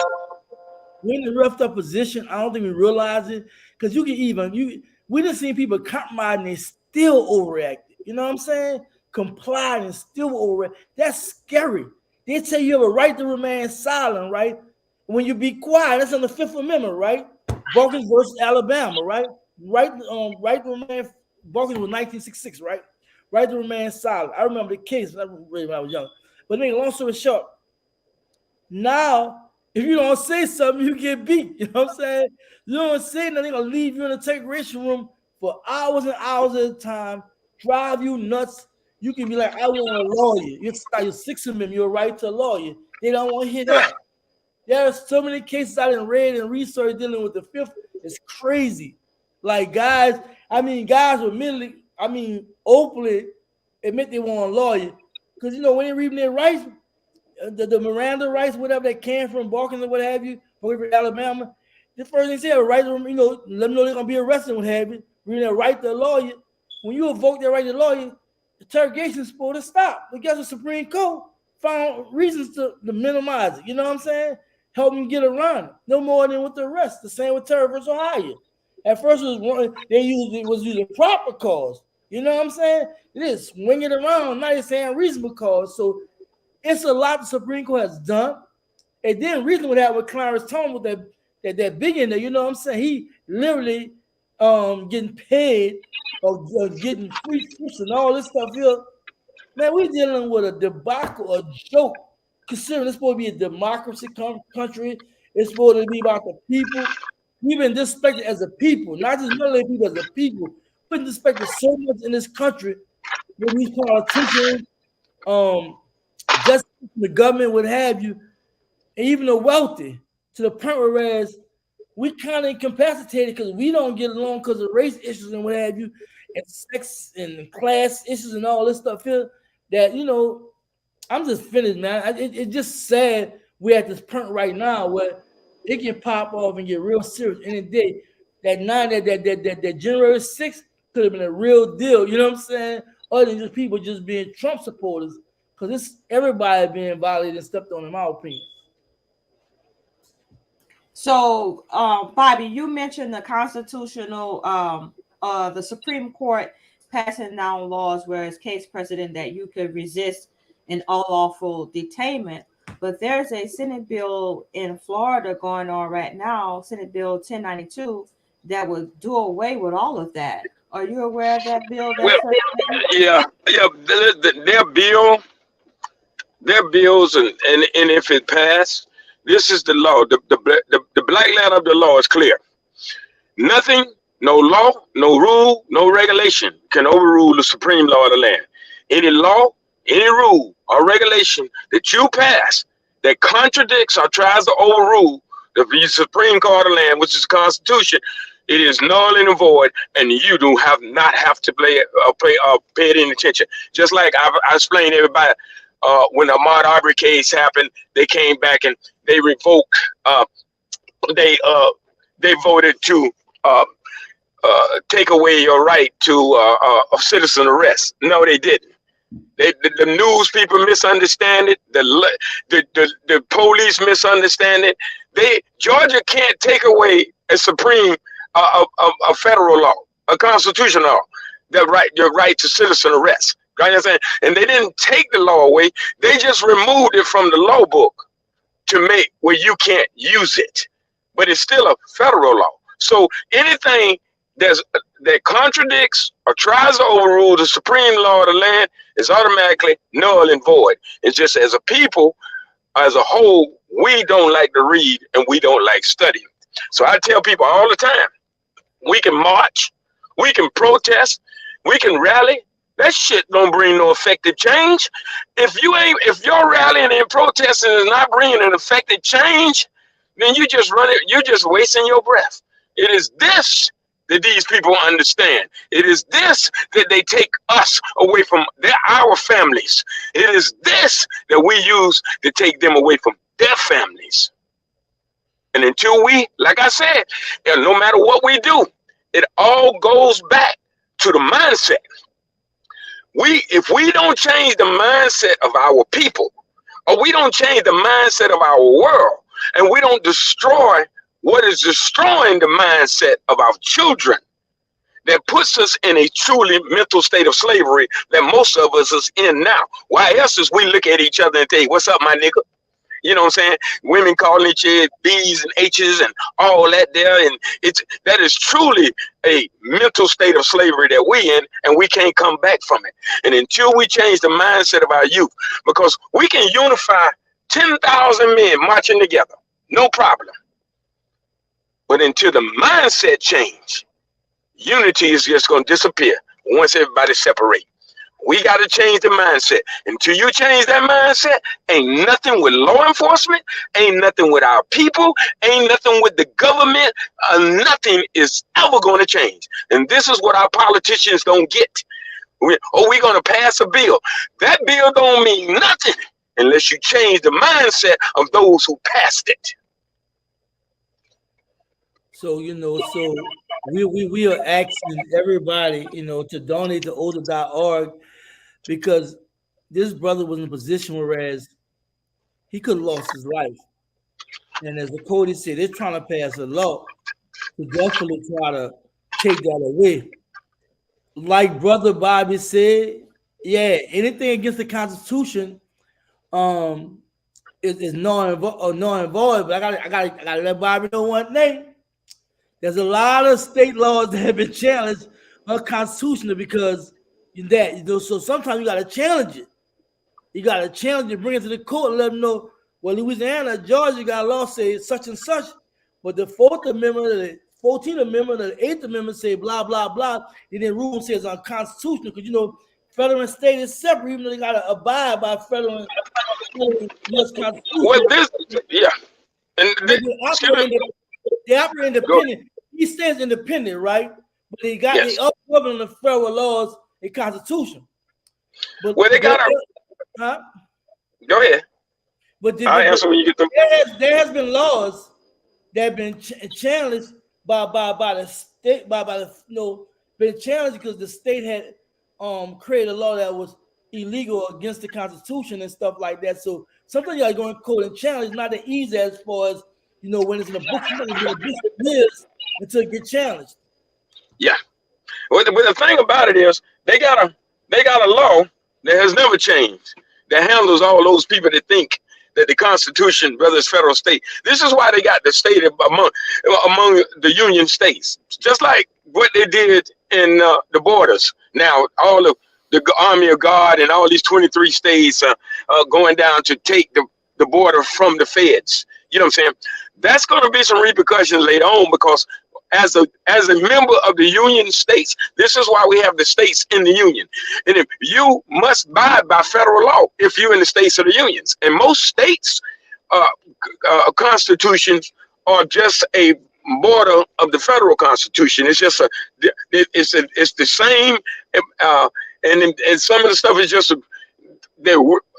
We're in a roughed up position. I don't think we realize it. Because we done seen people compromise and they still overreacted. You know what I'm saying? Complied and still overreact. That's scary. They tell you have a right to remain silent, right? When you be quiet, that's on the Fifth Amendment, right? Barkins versus Alabama, right? Right to remain. Barkins was 1966, right? Right to remain silent. I remember the case when I was young. But anyway, long story short, now if you don't say something, you get beat. You know what I'm saying? You don't say nothing, they're gonna leave you in the integration room for hours and hours at a time, drive you nuts. You can be like, I want a lawyer. You start your Sixth Amendment, you're right to a lawyer. They don't want to hear that. There are so many cases I done read and research dealing with the Fifth. It's crazy. Like guys will admittedly, openly admit they want a lawyer. Because you know, when they're reading their rights, the Miranda rights, whatever that came from Barkins or what have you, or Alabama, the first thing they say, right, let them know they're gonna be arrested, what have you. Reading their right to a lawyer. When you invoke their right to a lawyer, interrogation is supposed to stop. But guess what? Supreme Court found reasons to minimize it. You know what I'm saying? Help them get around it. No more than with the arrest. The same with Terry versus Ohio. At first, it was using proper cause. You know what I'm saying? It is swing it around. Now they're saying reasonable cause. So it's a lot the Supreme Court has done. And then recently that with Clarence Thomas with that big in there, you know what I'm saying? He literally getting paid or getting free trips and all this stuff here. Man, we're dealing with a debacle, a joke. Considering it's supposed to be a democracy country, it's supposed to be about the people. We've been disrespected as a people, not just military people, as a people. We've been disrespected so much in this country with these politicians, just the government, what have you, and even the wealthy, to the point whereas we kind of incapacitated because we don't get along because of race issues and what have you, and sex and class issues and all this stuff here. That, you know, I'm just finished, man. It's just sad we're at this point right now where it can pop off and get real serious any day. That January 6th could have been a real deal, you know what I'm saying? Other than just people just being Trump supporters, because it's everybody being violated and stepped on, in my opinion. So, Bobby, you mentioned the constitutional, the Supreme Court passing down laws where it's case precedent that you could resist an unlawful detainment. But there's a Senate bill in Florida going on right now, Senate Bill 1092, that would do away with all of that. Are you aware of that bill? Their bills, and if it passed, this is the law. The black letter of the law is clear. Nothing, no law, no rule, no regulation can overrule the supreme law of the land. Any law, any rule or regulation that you pass that contradicts or tries to overrule the Supreme Court of the land, which is the Constitution, it is null and void, and you do not have to pay it any attention. Just like I explained to everybody, when the Ahmaud Arbery case happened, they came back and they revoked. They voted to take away your right to a citizen arrest. No, they didn't. The news people misunderstand it. The police misunderstand it. Georgia can't take away a supreme a federal law, a constitutional law, your right to citizen arrest. You understand? And they didn't take the law away. They just removed it from the law book to make where you can't use it. But it's still a federal law. So anything that contradicts or tries to overrule the supreme law of the land is automatically null and void. It's just as a people, as a whole, we don't like to read and we don't like studying. So I tell people all the time, we can march, we can protest, we can rally, That shit don't bring no effective change. If your rallying and protesting is not bringing an effective change, then you just run it. You're just wasting your breath. It is this that these people understand. It is this that they take us away from our families. It is this that we use to take them away from their families. And until we, like I said, no matter what we do, it all goes back to the mindset. If we don't change the mindset of our people, or we don't change the mindset of our world, and we don't destroy what is destroying the mindset of our children, that puts us in a truly mental state of slavery that most of us is in now. Why else is we look at each other and say, what's up, my nigga? You know what I'm saying? Women calling each other B's and H's and all that there. And that is truly a mental state of slavery that we in, and we can't come back from it. And until we change the mindset of our youth, because we can unify 10,000 men marching together, no problem. But until the mindset change, unity is just going to disappear once everybody separate. We got to change the mindset. Until you change that mindset, ain't nothing with law enforcement, ain't nothing with our people, ain't nothing with the government, nothing is ever going to change. And this is what our politicians don't get. We're going to pass a bill. That bill don't mean nothing unless you change the mindset of those who passed it. So, we are asking everybody, to donate to older.org, because this brother was in a position whereas he could have lost his life. And as the Cody said, they're trying to pass a law to definitely try to take that away. Like Brother Bobby said, yeah, anything against the Constitution is null and void. But I gotta let Bobby know one thing. There's a lot of state laws that have been challenged unconstitutional because that, so sometimes you got to challenge it. You got to challenge it, bring it to the court, and let them know, well, Louisiana, Georgia got a law say such and such, but the 4th Amendment, the 14th Amendment, the 8th Amendment say blah, blah, blah, and then rule says unconstitutional because, federal and state is separate, even though they got to abide by federal and U.S. Constitution. Well, yeah. And they operate independent. He stands independent, right? But they up-govern the federal laws and Constitution. But they got huh? Go ahead. But I'll answer when you get them. There has been laws that have been challenged by the state, been challenged because the state had created a law that was illegal against the Constitution and stuff like that. So sometimes you got to go in court and challenge. Not that easy as far as when it's in a book, years until it gets challenged. Yeah. Well, the thing about it is they got a law that has never changed that handles all those people that think that the Constitution, whether it's federal or state, this is why they got the state among the Union states, just like what they did in the borders. Now, all of the Army of God and all these 23 states are going down to take the border from the feds. You know what I'm saying? That's going to be some repercussions later on because as a member of the Union states, this is why we have the states in the Union. And if you must abide by federal law if you're in the states of the Unions. And most states constitutions are just a border of the federal Constitution. It's just it's the same, and some of the stuff is just a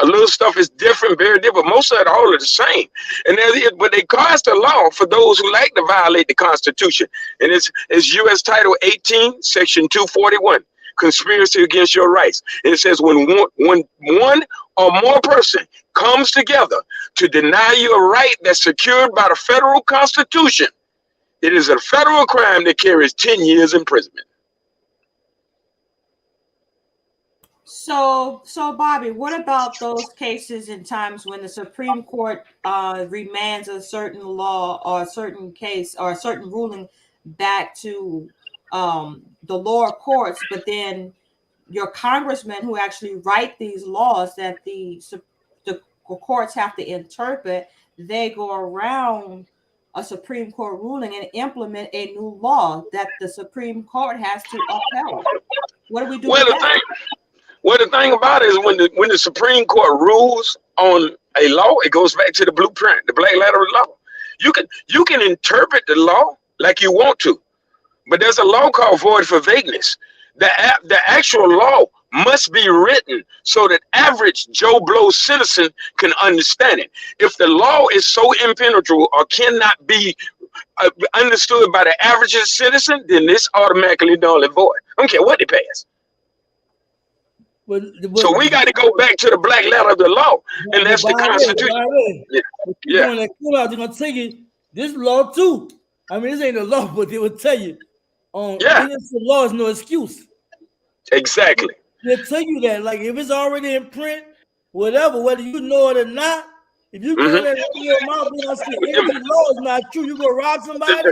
little stuff is different, very different. Most of it all are the same. But they passed a law for those who like to violate the Constitution. And it's U.S. Title 18, Section 241, conspiracy against your rights. And it says when one or more person comes together to deny you a right that's secured by the federal Constitution, it is a federal crime that carries 10 years imprisonment. So Bobby, what about those cases and times when the Supreme Court remands a certain law or a certain case or a certain ruling back to the lower courts, but then your congressmen who actually write these laws that the courts have to interpret, they go around a Supreme Court ruling and implement a new law that the Supreme Court has to upheld? What do we do with that? Well, the thing about it is when the Supreme Court rules on a law, it goes back to the blueprint, the black letter of the law. You can interpret the law like you want to, but there's a law called void for vagueness. The actual law must be written so that average Joe Blow citizen can understand it. If the law is so impenetrable or cannot be understood by the average citizen, then this automatically null and void. I don't care what they pass. So we got to go back to the black letter of the law, and that's the Constitution. Yeah. When they come out, they're gonna tell you this law too. I mean, this ain't a law, but they will tell you, against the law is no excuse. Exactly. They'll tell you that, like, if it's already in print, whatever, whether you know it or not, if you go there and open your mouth and say ignorant law is not true, you go rob somebody.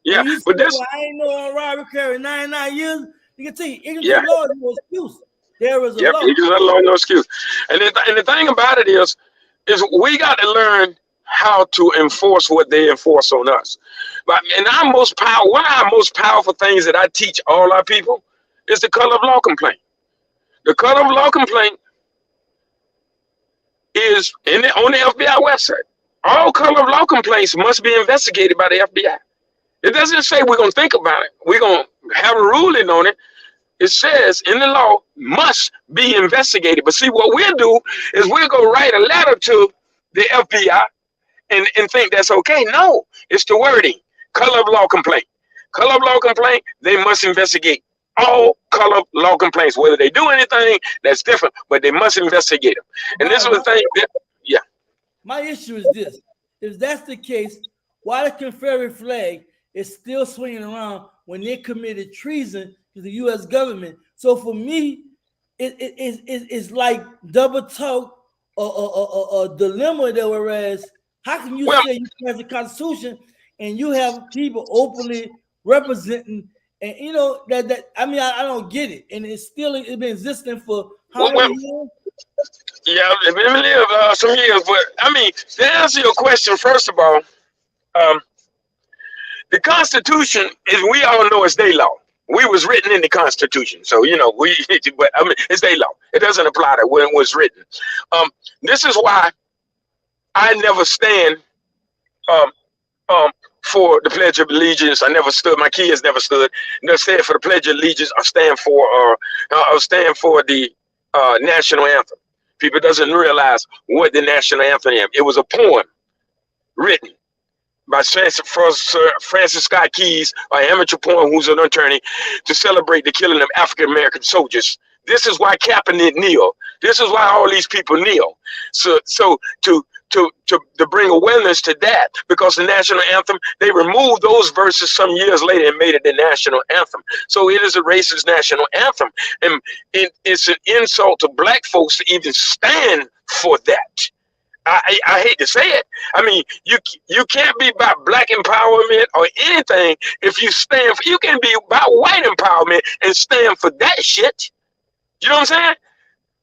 Yeah, you but say, this, well, I ain't know on robbery carry 99 years. You can tell you ignorant law is no excuse. There is a law. Ignorant law, no excuse. And the thing about it is we got to learn how to enforce what they enforce on us. And one of our most powerful things that I teach all our people is the color of law complaint. The color of law complaint is on the FBI website. All color of law complaints must be investigated by the FBI. It doesn't say we're going to think about it. We're going to have a ruling on it. It says in the law must be investigated. But see, what we'll do is we'll go write a letter to the FBI and think that's okay. No, it's the wording. Color of law complaint. Color of law complaint, they must investigate all color of law complaints. Whether they do anything, that's different, but they must investigate them. And this was the thing. Yeah. My issue is this. If that's the case, why the Confederate flag is still swinging around when they committed treason to the U.S. government? So for me, it's like double talk or a dilemma there. Whereas, how can you say you pass the Constitution and you have people openly representing, and you know that I mean I don't get it, and it's been existing for how many years? Yeah, it's been lived some years, but I mean to answer your question, first of all, the Constitution we all know it's their law. We was written in the Constitution, so you know but I mean it's their law. It doesn't apply to when it was written. This is why I never stand for the Pledge of Allegiance. I never stood. My kids never stood. Never stand for the Pledge of Allegiance. I stand for the national anthem. People doesn't realize what the national anthem is. It was a poem written by Francis Scott Keys, an amateur poet who's an attorney, to celebrate the killing of African American soldiers. This is why Kaepernick kneel. This is why all these people kneel. So to bring awareness to that, because the national anthem, they removed those verses some years later and made it the national anthem. So it is a racist national anthem, and it's an insult to black folks to even stand for that. I hate to say it. I mean, you can't be about black empowerment or anything if you stand for. You can be about white empowerment and stand for that shit. You know what I'm saying?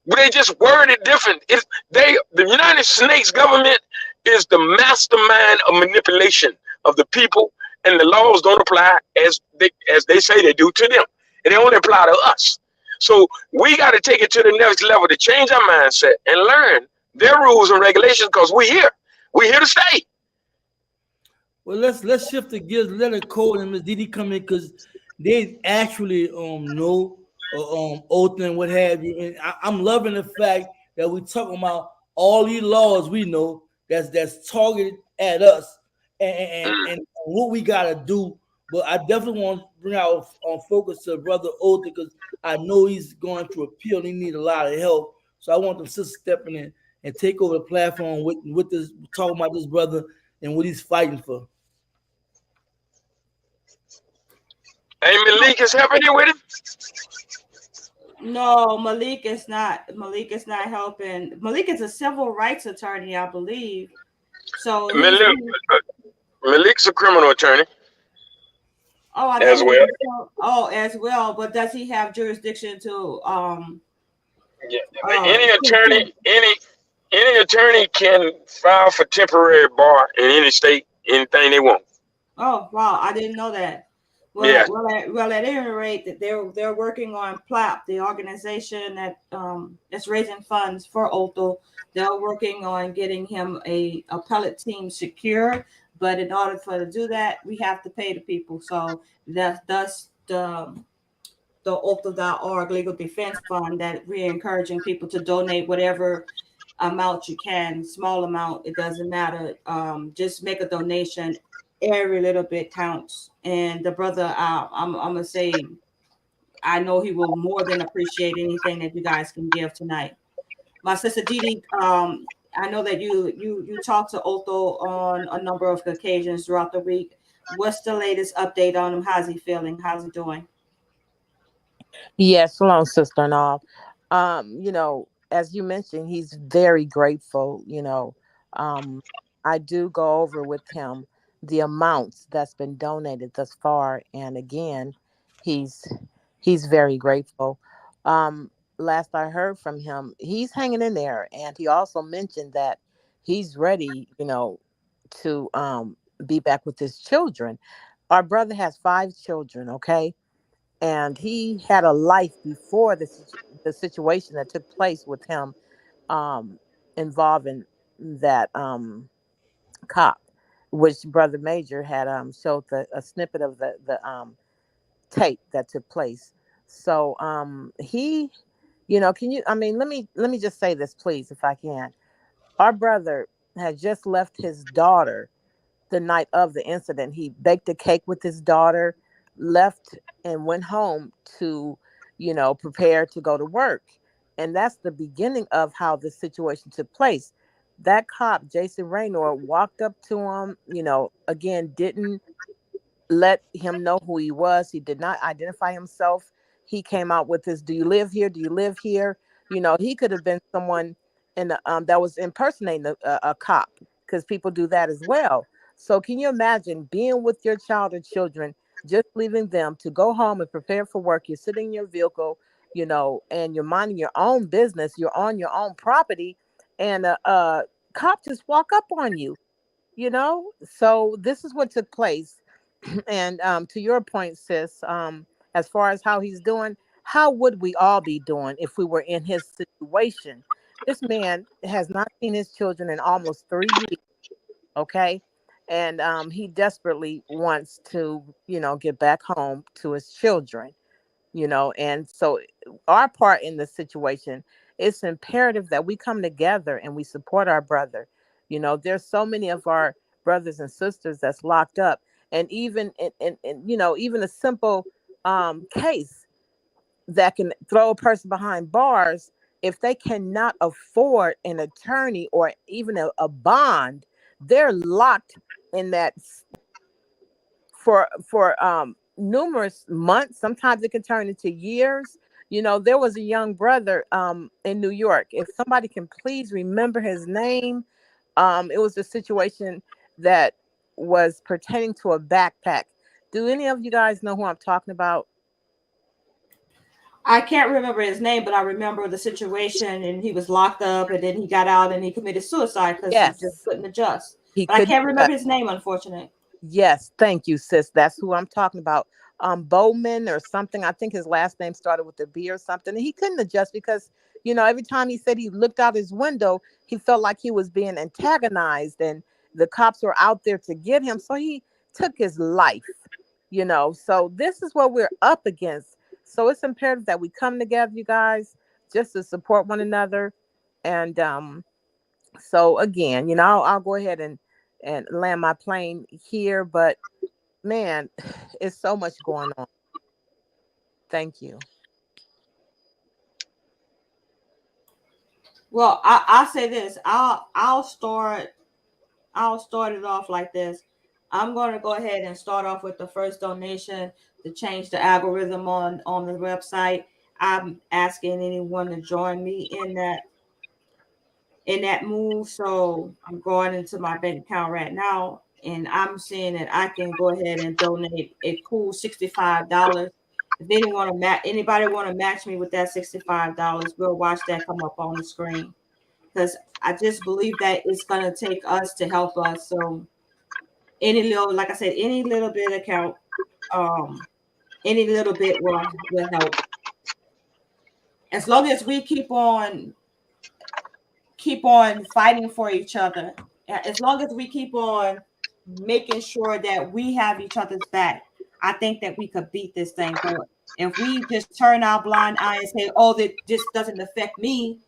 But they just worded different. The United States government is the mastermind of manipulation of the people, and the laws don't apply as they say they do to them, and they only apply to us. So we got to take it to the next level to change our mindset and learn their rules and regulations, because we're here to stay. Well, let's shift the gears. Let it Cole and Ms. Didi come in, because they actually know oath and what have you. And I'm loving the fact that we talking about all these laws we know that's targeted at us and what we gotta do. But I definitely want to bring our focus to Brother Oath, because I know he's going through appeal. He needs a lot of help. So I want them sisters stepping in and take over the platform with this, talking about this brother and what he's fighting for. Hey, Malik is helping you with it? No, Malik is not. Malik is not helping. Malik is a civil rights attorney, I believe. So Malik's a criminal attorney. Oh, as well. But does he have jurisdiction to any attorney can file for temporary bar in any state, anything they want. Oh, wow, I didn't know that. Well, Yeah. at any rate, that they're working on PLAP, the organization that that's raising funds for Otho. They're working on getting him a appellate team secure, but in order to do that, we have to pay the people. So thus the Otho.org Legal Defense Fund that we're encouraging people to donate whatever amount you can, small amount, it doesn't matter. Just make a donation. Every little bit counts. And the brother, I'm gonna say, I know he will more than appreciate anything that you guys can give tonight. My sister Didi, I know that you talked to Otho on a number of occasions throughout the week. What's the latest update on him? How's he feeling? How's he doing? Yes, shalom, sister and all. As you mentioned, he's very grateful. I do go over with him the amounts that's been donated thus far, and again, he's he's very grateful. Last I heard from him, he's hanging in there, and he also mentioned that he's ready, to be back with his children. Our brother has 5 children, okay? And he had a life before the situation that took place with him, um, involving that cop, which Brother Major had showed a snippet of the tape that took place. So he, can you? I mean, let me just say this, please, if I can. Our brother had just left his daughter the night of the incident. He baked a cake with his daughter, left and went home to, prepare to go to work. And that's the beginning of how the situation took place. That cop, Jason Raynor, walked up to him, again, didn't let him know who he was. He did not identify himself. He came out with his, "Do you live here? Do you live here?" He could have been someone that was impersonating a cop, because people do that as well. So can you imagine being with your child or children, just leaving them to go home and prepare for work? You're sitting in your vehicle, and you're minding your own business. You're on your own property, and a cop just walk up on you. So this is what took place. And to your point, sis, as far as how he's doing, how would we all be doing if we were in his situation? This man has not seen his children in almost 3 years, okay? And he desperately wants to, get back home to his children. And so our part in the situation, it's imperative that we come together and we support our brother. There's so many of our brothers and sisters that's locked up, and even even a simple case that can throw a person behind bars, if they cannot afford an attorney or even a bond, they're locked in that for numerous months. Sometimes it can turn into years. There was a young brother in New York. If somebody can please remember his name, it was a situation that was pertaining to a backpack. Do any of you guys know who I'm talking about? I can't remember his name, but I remember the situation, and he was locked up, and then he got out and he committed suicide because he just Yes, couldn't adjust. he But I couldn't. can't remember his name, unfortunately. Yes, thank you, sis. That's who I'm talking about. Bowman or something. I think his last name started with a B or something. And he couldn't adjust because, every time he said he looked out his window, he felt like he was being antagonized and the cops were out there to get him. So he took his life. So this is what we're up against. So it's imperative that we come together, you guys, just to support one another. And so again, I'll go ahead and land my plane here, but man, it's so much going on. Thank you. Well, I'll say this. I'll start it off like this. I'm going to go ahead and start off with the first donation to change the algorithm on the website. I'm asking anyone to join me in that move. So I'm going into my bank account right now, and I'm seeing that I can go ahead and donate a cool $65. If anybody want to match me with that $65, we'll watch that come up on the screen, because I just believe that it's going to take us to help us. So any little, like I said, any little bit account, Any little bit will help. As long as we keep on fighting for each other, as long as we keep on making sure that we have each other's back, I think that we could beat this thing. But if we just turn our blind eye and say, oh, that this doesn't affect me,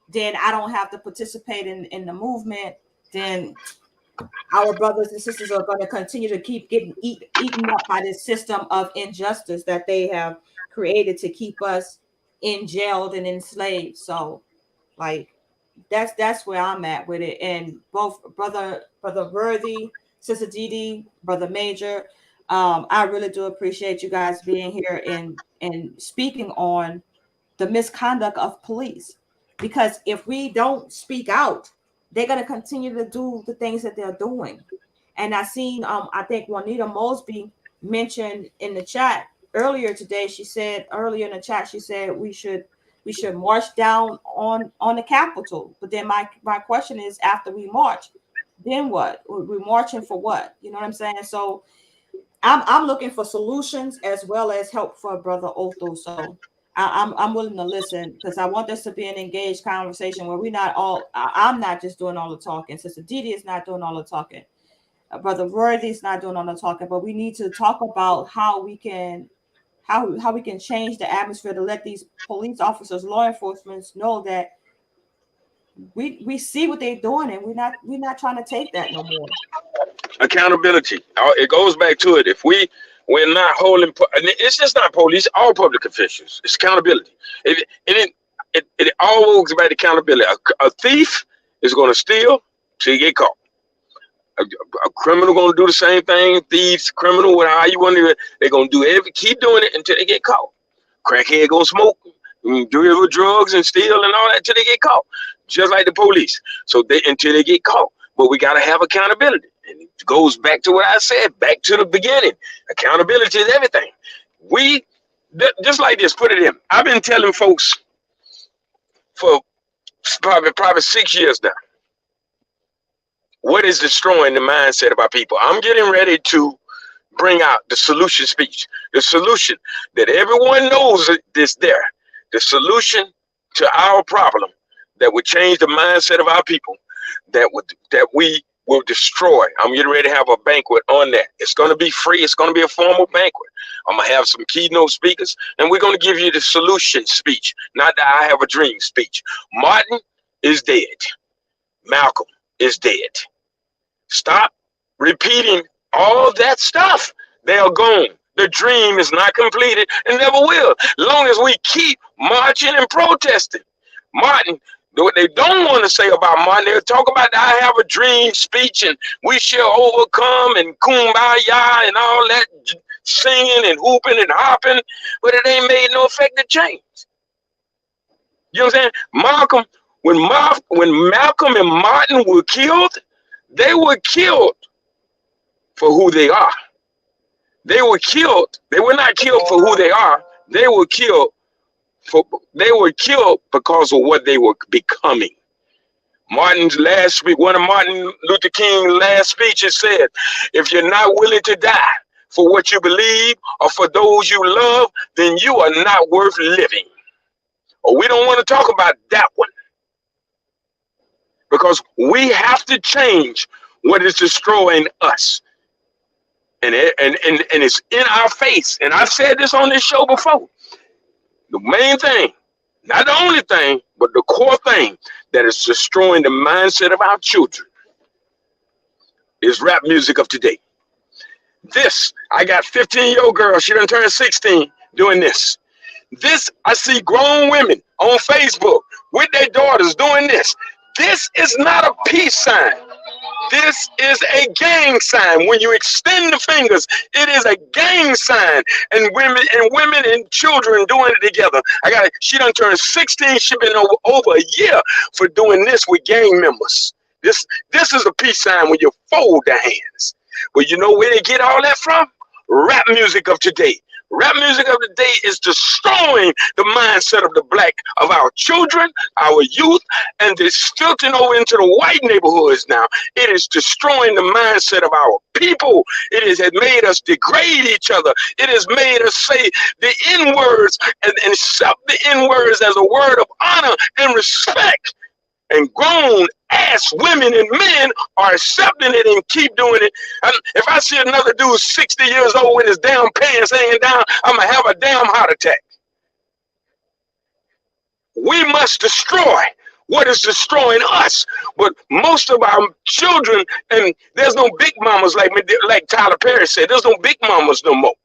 then I don't have to participate in the movement, then our brothers and sisters are going to continue to keep getting eaten up by this system of injustice that they have created to keep us jailed and enslaved. So, like, that's where I'm at with it. And both brother Worthy, Sister Didi, Brother Major, I really do appreciate you guys being here and speaking on the misconduct of police. Because if we don't speak out, they're going to continue to do the things that they're doing. And I seen, I think Juanita Mosby mentioned in the chat earlier today, she said we should march down on the Capitol. But then my question is, after we march, then what? We're marching for what? You know what I'm saying? So I'm looking for solutions as well as help for Brother Otho. So I'm willing to listen, because I want this to be an engaged conversation where I'm not just doing all the talking. Sister Didi is not doing all the talking. Brother Worthy is not doing all the talking, but we need to talk about how we can change the atmosphere to let these police officers, law enforcement know that we see what they're doing, and we're not trying to take that no more. Accountability. It goes back to it. If we're not holding, it's just not police, all public officials. It's accountability. It all goes back to accountability. A thief is going to steal till you get caught. A criminal going to do the same thing. Thieves, criminal, how you want to do it, they're going to do keep doing it until they get caught. Crackhead going to smoke, do drugs and steal and all that until they get caught. Just like the police. So until they get caught. But we got to have accountability. And it goes back to what I said, back to the beginning. Accountability is everything. Just like this, put it in. I've been telling folks for probably 6 years now, what is destroying the mindset of our people? I'm getting ready to bring out the solution speech. The solution that everyone knows is there. The solution to our problem that would change the mindset of our people, that we will destroy. I'm getting ready to have a banquet on that. It's going to be free. It's going to be a formal banquet. I'm going to have some keynote speakers, and we're going to give you the solution speech, not the I have a dream speech. Martin is dead. Malcolm is dead. Stop repeating all that stuff. They are gone. The dream is not completed and never will. As long as we keep marching and protesting. Martin, what they don't want to say about Martin, they'll talk about the I have a dream speech and we shall overcome and kumbaya and all that singing and hooping and hopping, but it ain't made no effective change. You know what I'm saying? Malcolm, when Malcolm and Martin were killed, they were killed for who they are. They were killed. They were not killed for who they are. They were killed because of what they were becoming. Martin's last speech, one of Martin Luther King's last speeches said, if you're not willing to die for what you believe or for those you love, then you are not worth living. Or we don't want to talk about that one. Because we have to change what is destroying us. And it's in our face. And I've said this on this show before. The main thing, not the only thing, but the core thing that is destroying the mindset of our children is rap music of today. This, I got 15-year-old girl, she done turned 16 doing this. This, I see grown women on Facebook with their daughters doing this. This is not a peace sign. This is a gang sign. When you extend the fingers, it is a gang sign. And women and children doing it together. She done turned 16. She been over a year for doing this with gang members. This is a peace sign when you fold the hands. But you know where they get all that from? Rap music of today. Rap music of the day is destroying the mindset of our children, our youth, and it's filtering over into the white neighborhoods now. It is destroying the mindset of our people. It has made us degrade each other. It has made us say the N-words and accept the N-words as a word of honor and respect. And grown ass women and men are accepting it and keep doing it. And if I see another dude 60 years old with his damn pants hanging down, I'm gonna have a damn heart attack. We must destroy what is destroying us. But most of our children, and there's no big mamas like Tyler Perry said, there's no big mamas no more.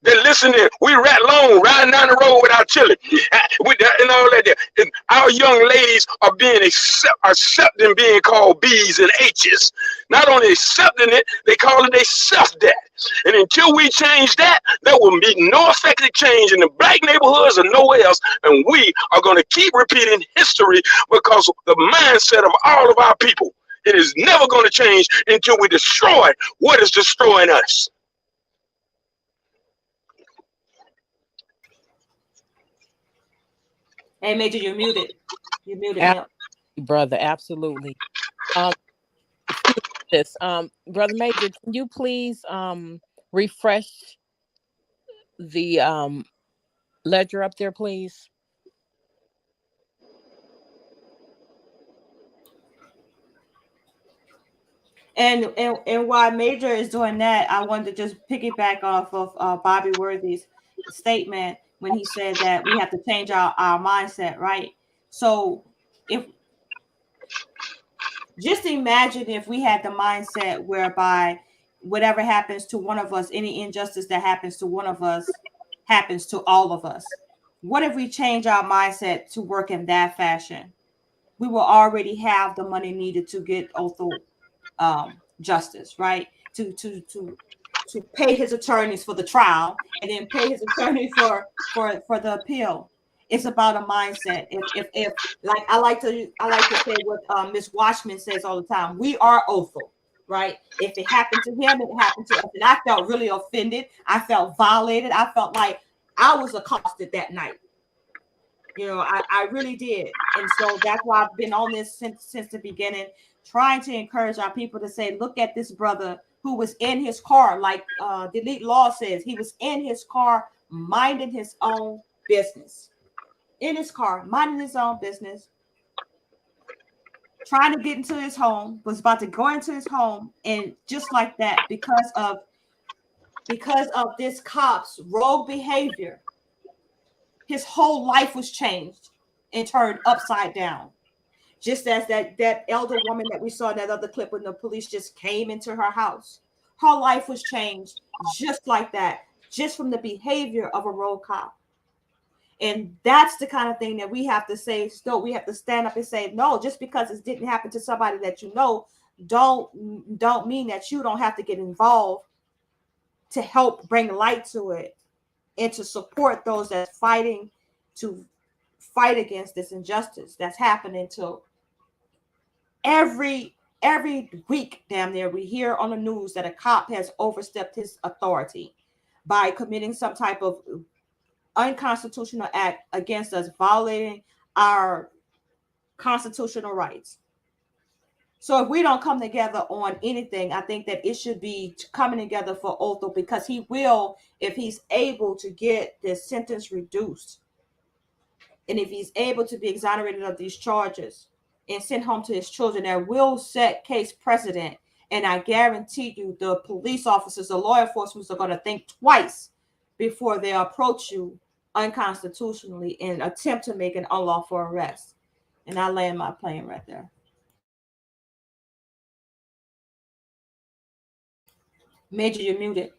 They're listening. We riding down the road with our children, and all that. And our young ladies are being accepting being called B's and H's. Not only accepting it, they call it a self-debt. And until we change that, there will be no effective change in the black neighborhoods or nowhere else. And we are going to keep repeating history because of the mindset of all of our people. It is never going to change until we destroy what is destroying us. Hey, Major, you're muted. You're muted. Brother, absolutely. This, Brother Major, can you please refresh the ledger up there, please? And while Major is doing that, I wanted to just piggyback off of Bobby Worthy's statement when he said that we have to change our mindset, right? So just imagine if we had the mindset whereby whatever happens to one of us, any injustice that happens to one of us happens to all of us. What if we change our mindset to work in that fashion? We will already have the money needed to get Otho justice, right? To pay his attorneys for the trial and then pay his attorney for the appeal. It's about a mindset. If like I like to say what Miss Washman says all the time, we are Otho, right? If it happened to him, it happened to us. And I felt really offended. I felt violated. I felt like I was accosted that night. You know, I really did. And so that's why I've been on this since the beginning, trying to encourage our people to say, look at this brother who was in his car, like Delete Law says, he was in his car minding his own business. In his car, minding his own business, trying to get into his home, was about to go into his home, and just like that, because of this cop's rogue behavior, his whole life was changed and turned upside down. Just as that elder woman that we saw in that other clip when the police just came into her house, her life was changed just like that, just from the behavior of a rogue cop. And that's the kind of thing that we have to say. Still, we have to stand up and say, no, just because it didn't happen to somebody that you know, don't mean that you don't have to get involved to help bring light to it and to support those that's fighting to fight against this injustice that's happening to every week. Damn near we hear on the news that a cop has overstepped his authority by committing some type of unconstitutional act against us, violating our constitutional rights. So if we don't come together on anything, I think that it should be coming together for Otho, because he will, if he's able to get this sentence reduced, and if he's able to be exonerated of these charges and sent home to his children, that will set case precedent. And I guarantee you the police officers, the law enforcement are going to think twice before they approach you unconstitutionally and attempt to make an unlawful arrest. And I land my plane right there. Major, you're muted.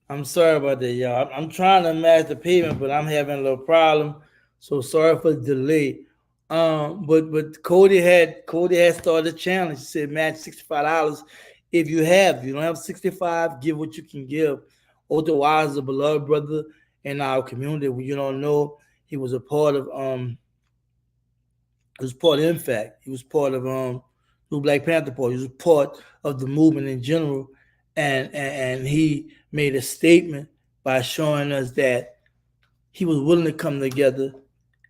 I'm sorry about that, y'all. I'm trying to match the payment, but I'm having a little problem. So sorry for the delay. But Cody had started a challenge. He said match $65 if you have. If you don't have 65, give what you can give. Otho Wise is a beloved brother in our community. You don't know, he was a part of INFACT. He was part of New Black Panther Party. He was part of the movement in general. and he made a statement by showing us that he was willing to come together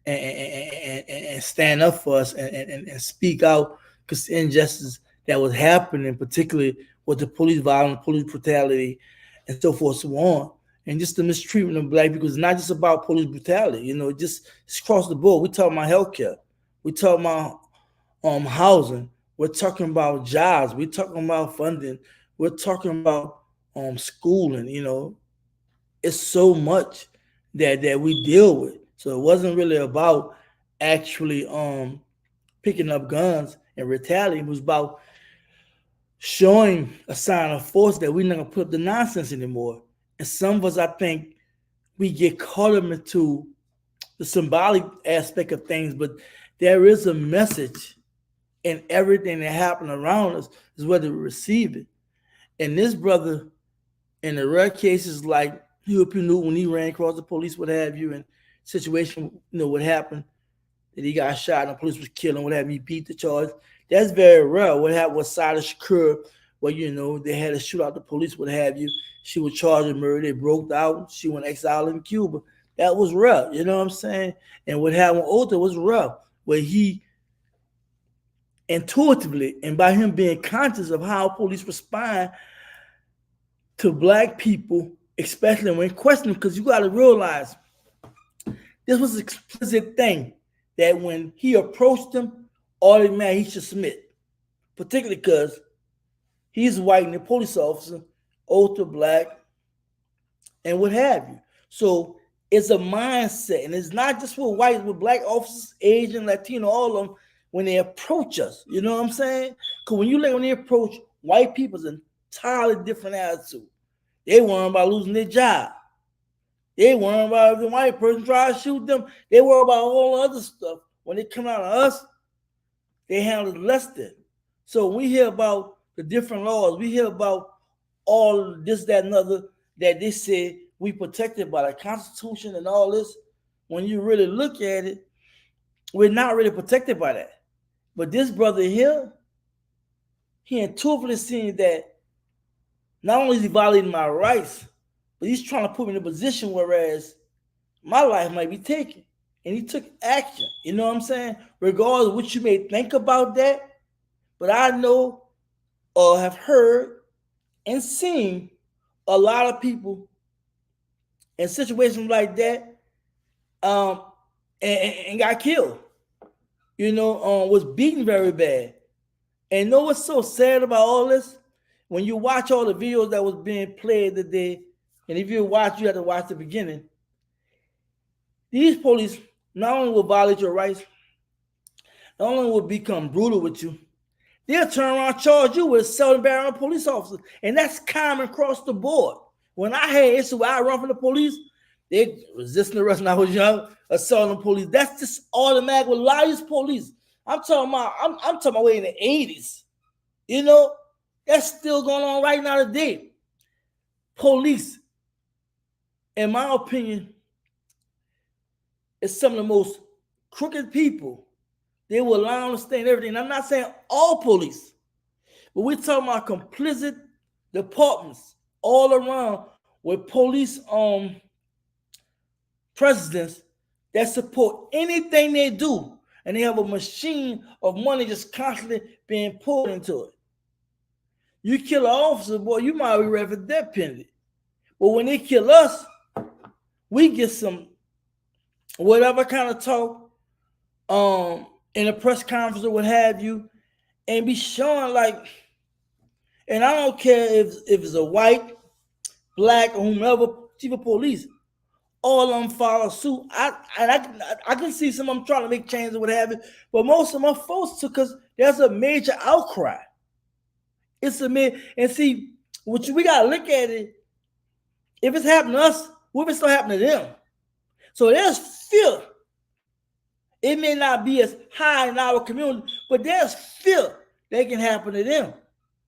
and stand up for us and speak out because the injustice that was happening, particularly with the police violence, police brutality, and so forth, so on. And just the mistreatment of black people is not just about police brutality, you know, it's across the board. We're talking about healthcare. We're talking about housing. We're talking about jobs. We're talking about funding. We're talking about schooling, you know. It's so much that we deal with. So it wasn't really about actually picking up guns and retaliating. It was about showing a sign of force that we're not gonna put up the nonsense anymore. And some of us, I think, we get caught up into the symbolic aspect of things, but there is a message in everything that happened around us, is whether we receive it. And this brother, in the rare cases like Huey P. Newton, when he ran across the police, what have you, and situation, you know, what happened, that he got shot and the police was killed and what have you, he beat the charge. That's very rare. What happened with Sada Shakur, where, you know, they had to shoot out the police, what have you. She was charged with murder. They broke out. She went exiled in Cuba. That was rough, you know what I'm saying? And what happened with Otha was rough, where he intuitively, and by him being conscious of how police respond to black people, especially when questioning, because you got to realize this was an explicit thing that when he approached them, automatically he should submit, particularly because he's white and a police officer, older, black, and what have you. So it's a mindset, and it's not just with white, with black officers, Asian, Latino, all of them, when they approach us, you know what I'm saying? Because when they approach white people, it's an entirely different attitude. They worry about losing their job. They worry about if the white person try to shoot them. They worry about all other stuff. When they come out of us, they handle it less than. So we hear about the different laws. We hear about all this, that, and other that they say we protected by the Constitution and all this. When you really look at it, we're not really protected by that. But this brother here, he intuitively seen that not only is he violating my rights, but he's trying to put me in a position whereas my life might be taken. And he took action. You know what I'm saying? Regardless of what you may think about that, but I know or have heard and seen a lot of people in situations like that and got killed. You know, was beaten very bad. And know what's so sad about all this? When you watch all the videos that was being played today, and if you watch, you have to watch the beginning. These police not only will violate your rights, not only will become brutal with you, they'll turn around and charge you with assault and battery on a police officer. And that's common across the board. When I had an issue where I run from the police, they resisting arrest when I was young, assaulting the police. That's just automatic with a lot of these police. I'm talking about way in the 80s. You know, that's still going on right now today. Police, in my opinion, is some of the most crooked people. They will allow them to stay in everything. And I'm not saying all police, but we're talking about complicit departments all around with police presidents that support anything they do. And they have a machine of money just constantly being poured into it. You kill an officer, boy, you might be ready for death penalty. But when they kill us, we get some whatever kind of talk in a press conference or what have you, and be showing like, and I don't care if it's a white, black, or whomever, chief of police, all of them follow suit. I can see some of them trying to make changes or what have you, but most of them are forced to because there's a major outcry. It's a and see, we gotta look at it. If it's happening to us, what if it's still happening to them? So there's fear. It may not be as high in our community, but there's fear that can happen to them.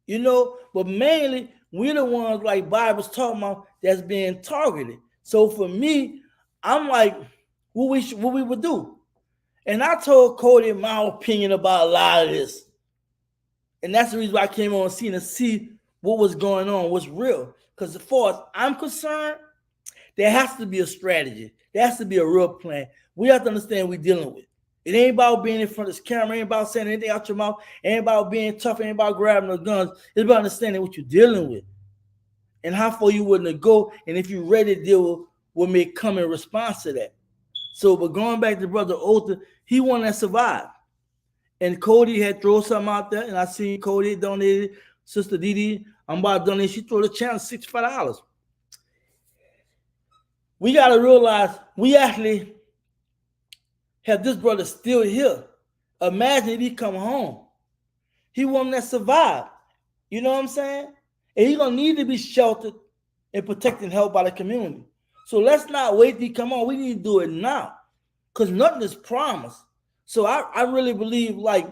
You know, but mainly we're the ones like Bible's talking about that's being targeted. So for me, I'm like, what we would do. And I told Cody my opinion about a lot of this. And that's the reason why I came on scene to see what was going on, what's real. Because as far as I'm concerned, there has to be a strategy. There has to be a real plan. We have to understand what we're dealing with. It ain't about being in front of this camera. It ain't about saying anything out your mouth. It ain't about being tough. It ain't about grabbing the guns. It's about understanding what you're dealing with and how far you willing to go, and if you're ready to deal with what may come in response to that. So, but going back to Brother Otha, he wanted to survive. And Cody had thrown something out there, and I seen Cody donated, Sister Didi, I'm about to donate, she threw the challenge $65. We got to realize we actually have this brother still here. Imagine if he come home. He wanted to survive. You know what I'm saying? And he's going to need to be sheltered and protected and helped by the community. So let's not wait till he come on. We need to do it now because nothing is promised. So I really believe, like,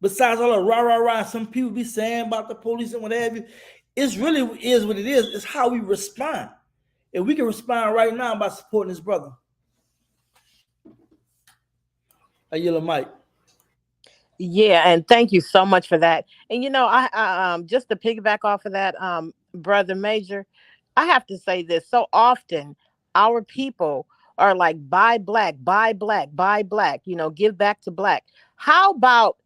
besides all the rah, some people be saying about the police and what have you, it's really is what it is. It's how we respond. And we can respond right now by supporting his brother. I yield the mic. Yeah, and thank you so much for that. And I just to piggyback off of that, Brother Major, I have to say this. So often our people are like, buy black, buy black, buy black, give back to black. How about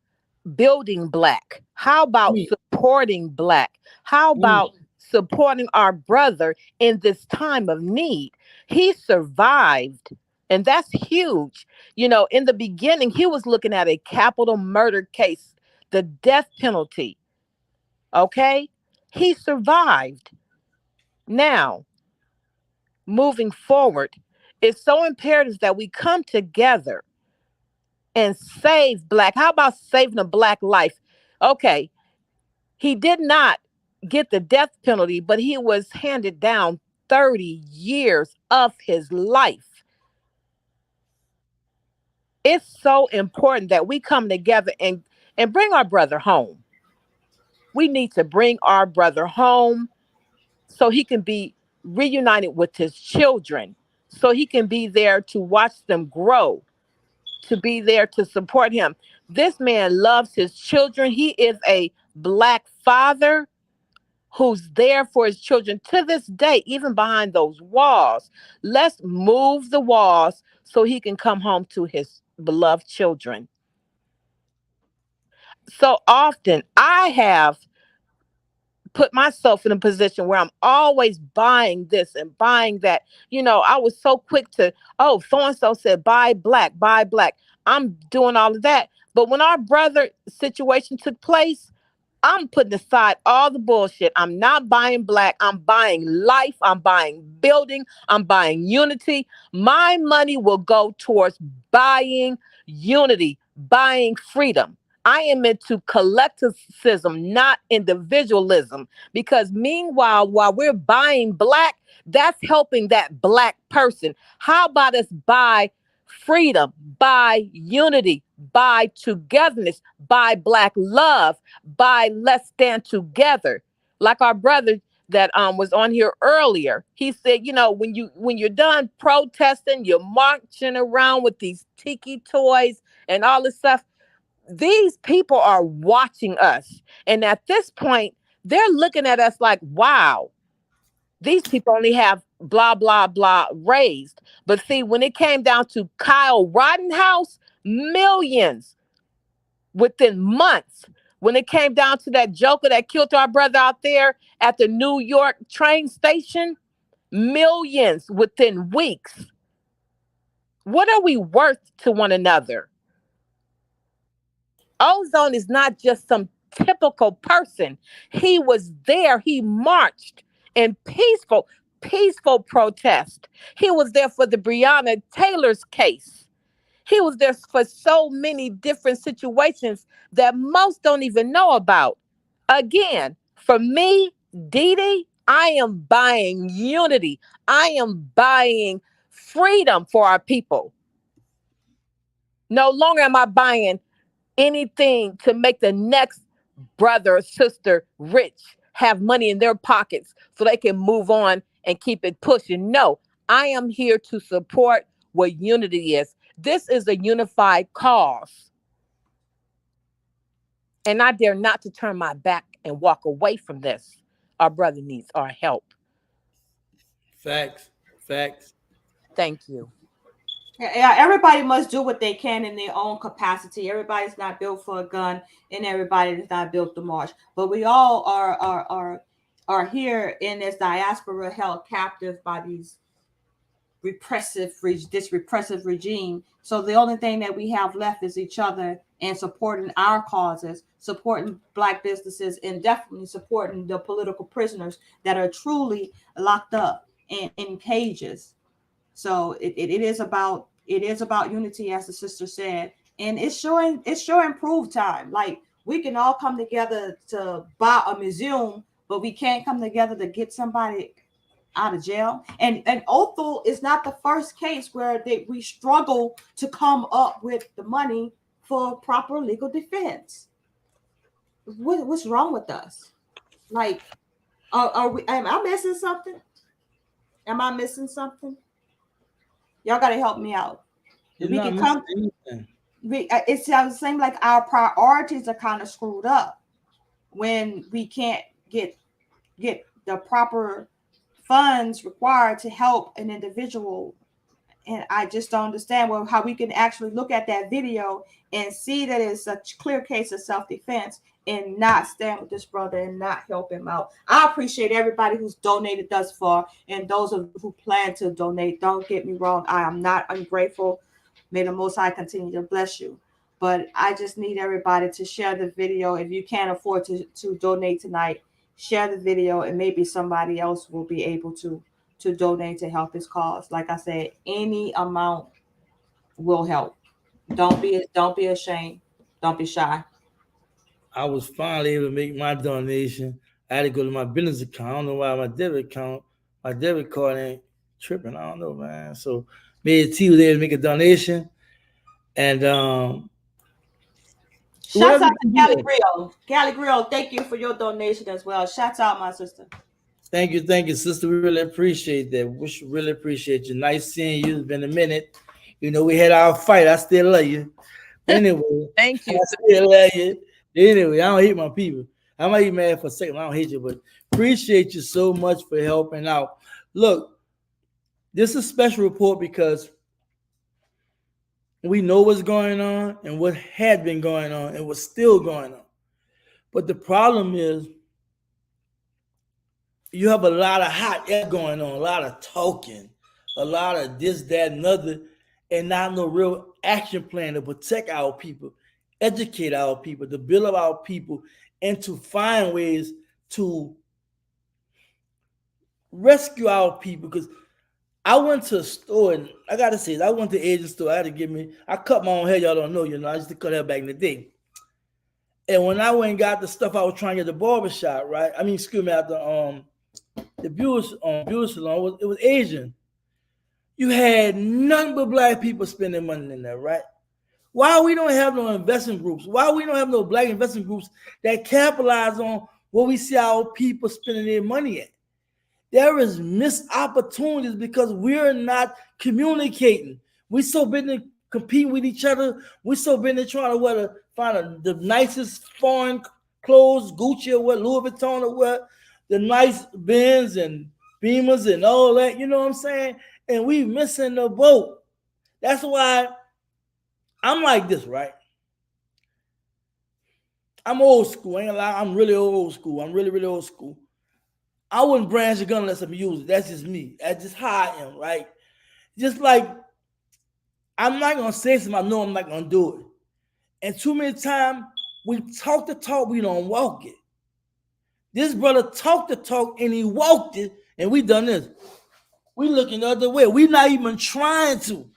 building black? How about supporting black? How about supporting our brother in this time of need? He survived, and that's huge. In the beginning, he was looking at a capital murder case, the death penalty. Okay? He survived. Now, moving forward, it's so imperative that we come together and save black. How about saving a black life? Okay, he did not get the death penalty, but he was handed down 30 years of his life. It's so important that we come together and bring our brother home. We need to bring our brother home so he can be reunited with his children, so he can be there to watch them grow, to be there to support him. This man loves his children. He is a black father who's there for his children to this day, even behind those walls. Let's move the walls so he can come home to his beloved children. So often I have put myself in a position where I'm always buying this and buying that. I was so quick to, oh, so-and-so said, buy black, buy black. I'm doing all of that. But when our brother situation took place, I'm putting aside all the bullshit. I'm not buying black. I'm buying life. I'm buying building. I'm buying unity. My money will go towards buying unity, buying freedom. I am into collectivism, not individualism. Because meanwhile, while we're buying black, that's helping that black person. How about us buy freedom, buy unity, buy togetherness, buy black love, buy let's stand together. Like our brother that was on here earlier, he said, when you're done protesting, you're marching around with these tiki toys and all this stuff. These people are watching us. And at this point, they're looking at us like, wow, these people only have blah, blah, blah raised. But see, when it came down to Kyle Rittenhouse, millions within months. When it came down to that joker that killed our brother out there at the New York train station, millions within weeks. What are we worth to one another? Ozone is not just some typical person. He was there. He marched in peaceful protest. He was there for the Breonna Taylor's case. He was there for so many different situations that most don't even know about. Again, for me, Dee, I am buying unity. I am buying freedom for our people. No longer am I buying anything to make the next brother or sister rich, have money in their pockets so they can move on and keep it pushing. No, I am here to support what unity is. This is a unified cause. And I dare not to turn my back and walk away from this. Our brother needs our help. Facts. Facts. Thank you. Yeah, everybody must do what they can in their own capacity. Everybody's not built for a gun, and everybody is not built to march. But we all are here in this diaspora, held captive by these this repressive regime. So the only thing that we have left is each other and supporting our causes, supporting Black businesses, and definitely supporting the political prisoners that are truly locked up in cages. So it is about unity, as the sister said, and it's showing improved time. Like, we can all come together to buy a museum, but we can't come together to get somebody out of jail. And Othel is not the first case where we struggle to come up with the money for proper legal defense. What's wrong with us? Like, am I missing something? Am I missing something? Y'all got to help me out. It sounds seems like our priorities are kind of screwed up when we can't get the proper funds required to help an individual. And I just don't understand how we can actually look at that video and see that it's a clear case of self-defense and not stand with this brother and not help him out. I appreciate everybody who's donated thus far, and those who plan to donate. Don't get me wrong, I am not ungrateful. May the Most High continue to bless you. But I just need everybody to share the video. If you can't afford to donate tonight, share the video, and maybe somebody else will be able to donate to help his cause. Like I said, any amount will help. Don't be ashamed. Don't be shy. I was finally able to make my donation. I had to go to my business account. I don't know why my debit card ain't tripping. I don't know, man. So me and T was able to make a donation. And shouts out to Cali Grill. Cali Grill, thank you for your donation as well. Shouts out, my sister. Thank you, sister. We really appreciate that. We really appreciate you. Nice seeing you. It's been a minute. You know, we had our fight. I still love you. Anyway, thank you. I still love you. Anyway, I don't hate my people. I might be mad for a second. I don't hate you, but appreciate you so much for helping out. Look, this is a special report because we know what's going on and what had been going on and what's still going on. But the problem is you have a lot of hot air going on, a lot of talking, a lot of this, that, and other, and not no real action plan to protect our people, educate our people, to build up our people, and to find ways to rescue our people. Because I went to a store, and I gotta say, I went to the Asian store. I cut my own hair. Y'all don't know, I used to cut hair back in the day. And when I went and got the stuff I was trying to get at the barbershop, right? I mean, excuse me, at the beauty salon, it was Asian. You had none but Black people spending money in there, right? Why we don't have no investment groups? Why we don't have no Black investment groups that capitalize on what we see our people spending their money at? There is missed opportunities because we're not communicating. We're so busy competing with each other. We're so busy trying to find the nicest foreign clothes, Gucci or what, Louis Vuitton or what, the nice Benz and Beamers and all that. You know what I'm saying? And we missing the boat. That's why I'm like this, right? I'm old school. I ain't gonna lie. I'm really old school. I'm really, really old school. I wouldn't branch a gun unless I'm using it. That's just me. That's just how I am, right? Just like I'm not gonna say something I know I'm not gonna do it. And too many times we talk the talk, we don't walk it. This brother talked the talk and he walked it, and we done this. We looking the other way. We not even trying to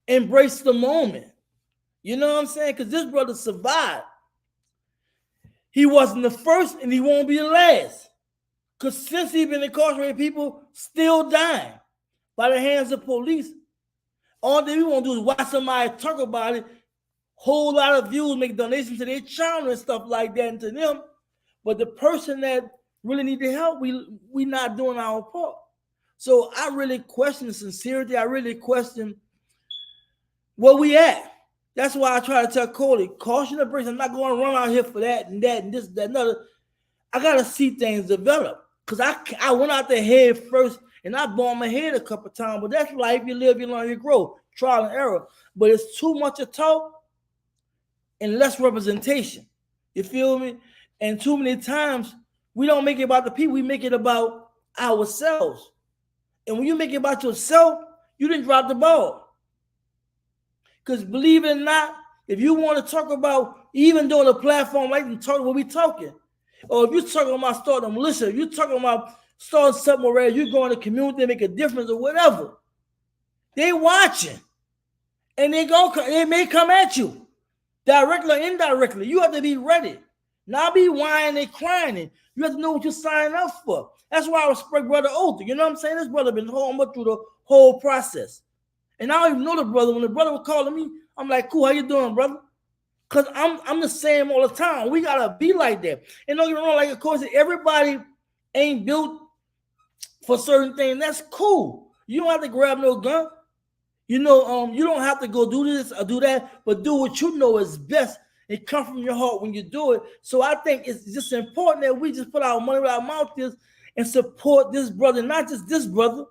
embrace the moment. You know what I'm saying? Because this brother survived. He wasn't the first and he won't be the last. Because since he's been incarcerated, people still dying by the hands of police. All that we want to do is watch somebody talk about it, whole lot of views, make donations to their channel and stuff like that, and to them. But the person that really need the help, we not doing our part. So I really question the sincerity. I really question where we at. That's why I try to tell Cody, caution the brakes. I'm not going to run out here for that and this, that, and other. I gotta see things develop. Cause I went out there head first and I bumped my head a couple times, but that's life. You live, you learn, you grow, trial and error. But it's too much to talk and less representation. You feel me? And too many times we don't make it about the people, we make it about ourselves. And when you make it about yourself, you didn't drop the ball. Because believe it or not, if you want to talk about even doing a platform like and talk what we talking, or if you're talking about starting a militia, if you're talking about starting something where you're going to community and make a difference or whatever, they watching. And they may come at you, directly or indirectly. You have to be ready. Not be whining and crying. You have to know what you're signing up for. That's why I respect Brother Other. You know what I'm saying? This brother been home through the whole process. And I don't even know the brother. When the brother was calling me, I'm like, cool, how you doing, brother? Because I'm the same all the time. We got to be like that. And don't get me wrong, like, of course, everybody ain't built for certain things. That's cool. You don't have to grab no gun. You know, you don't have to go do this or do that, but do what you know is best and come from your heart when you do it. So I think it's just important that we just put our money where our mouth is and support this brother, not just this brother,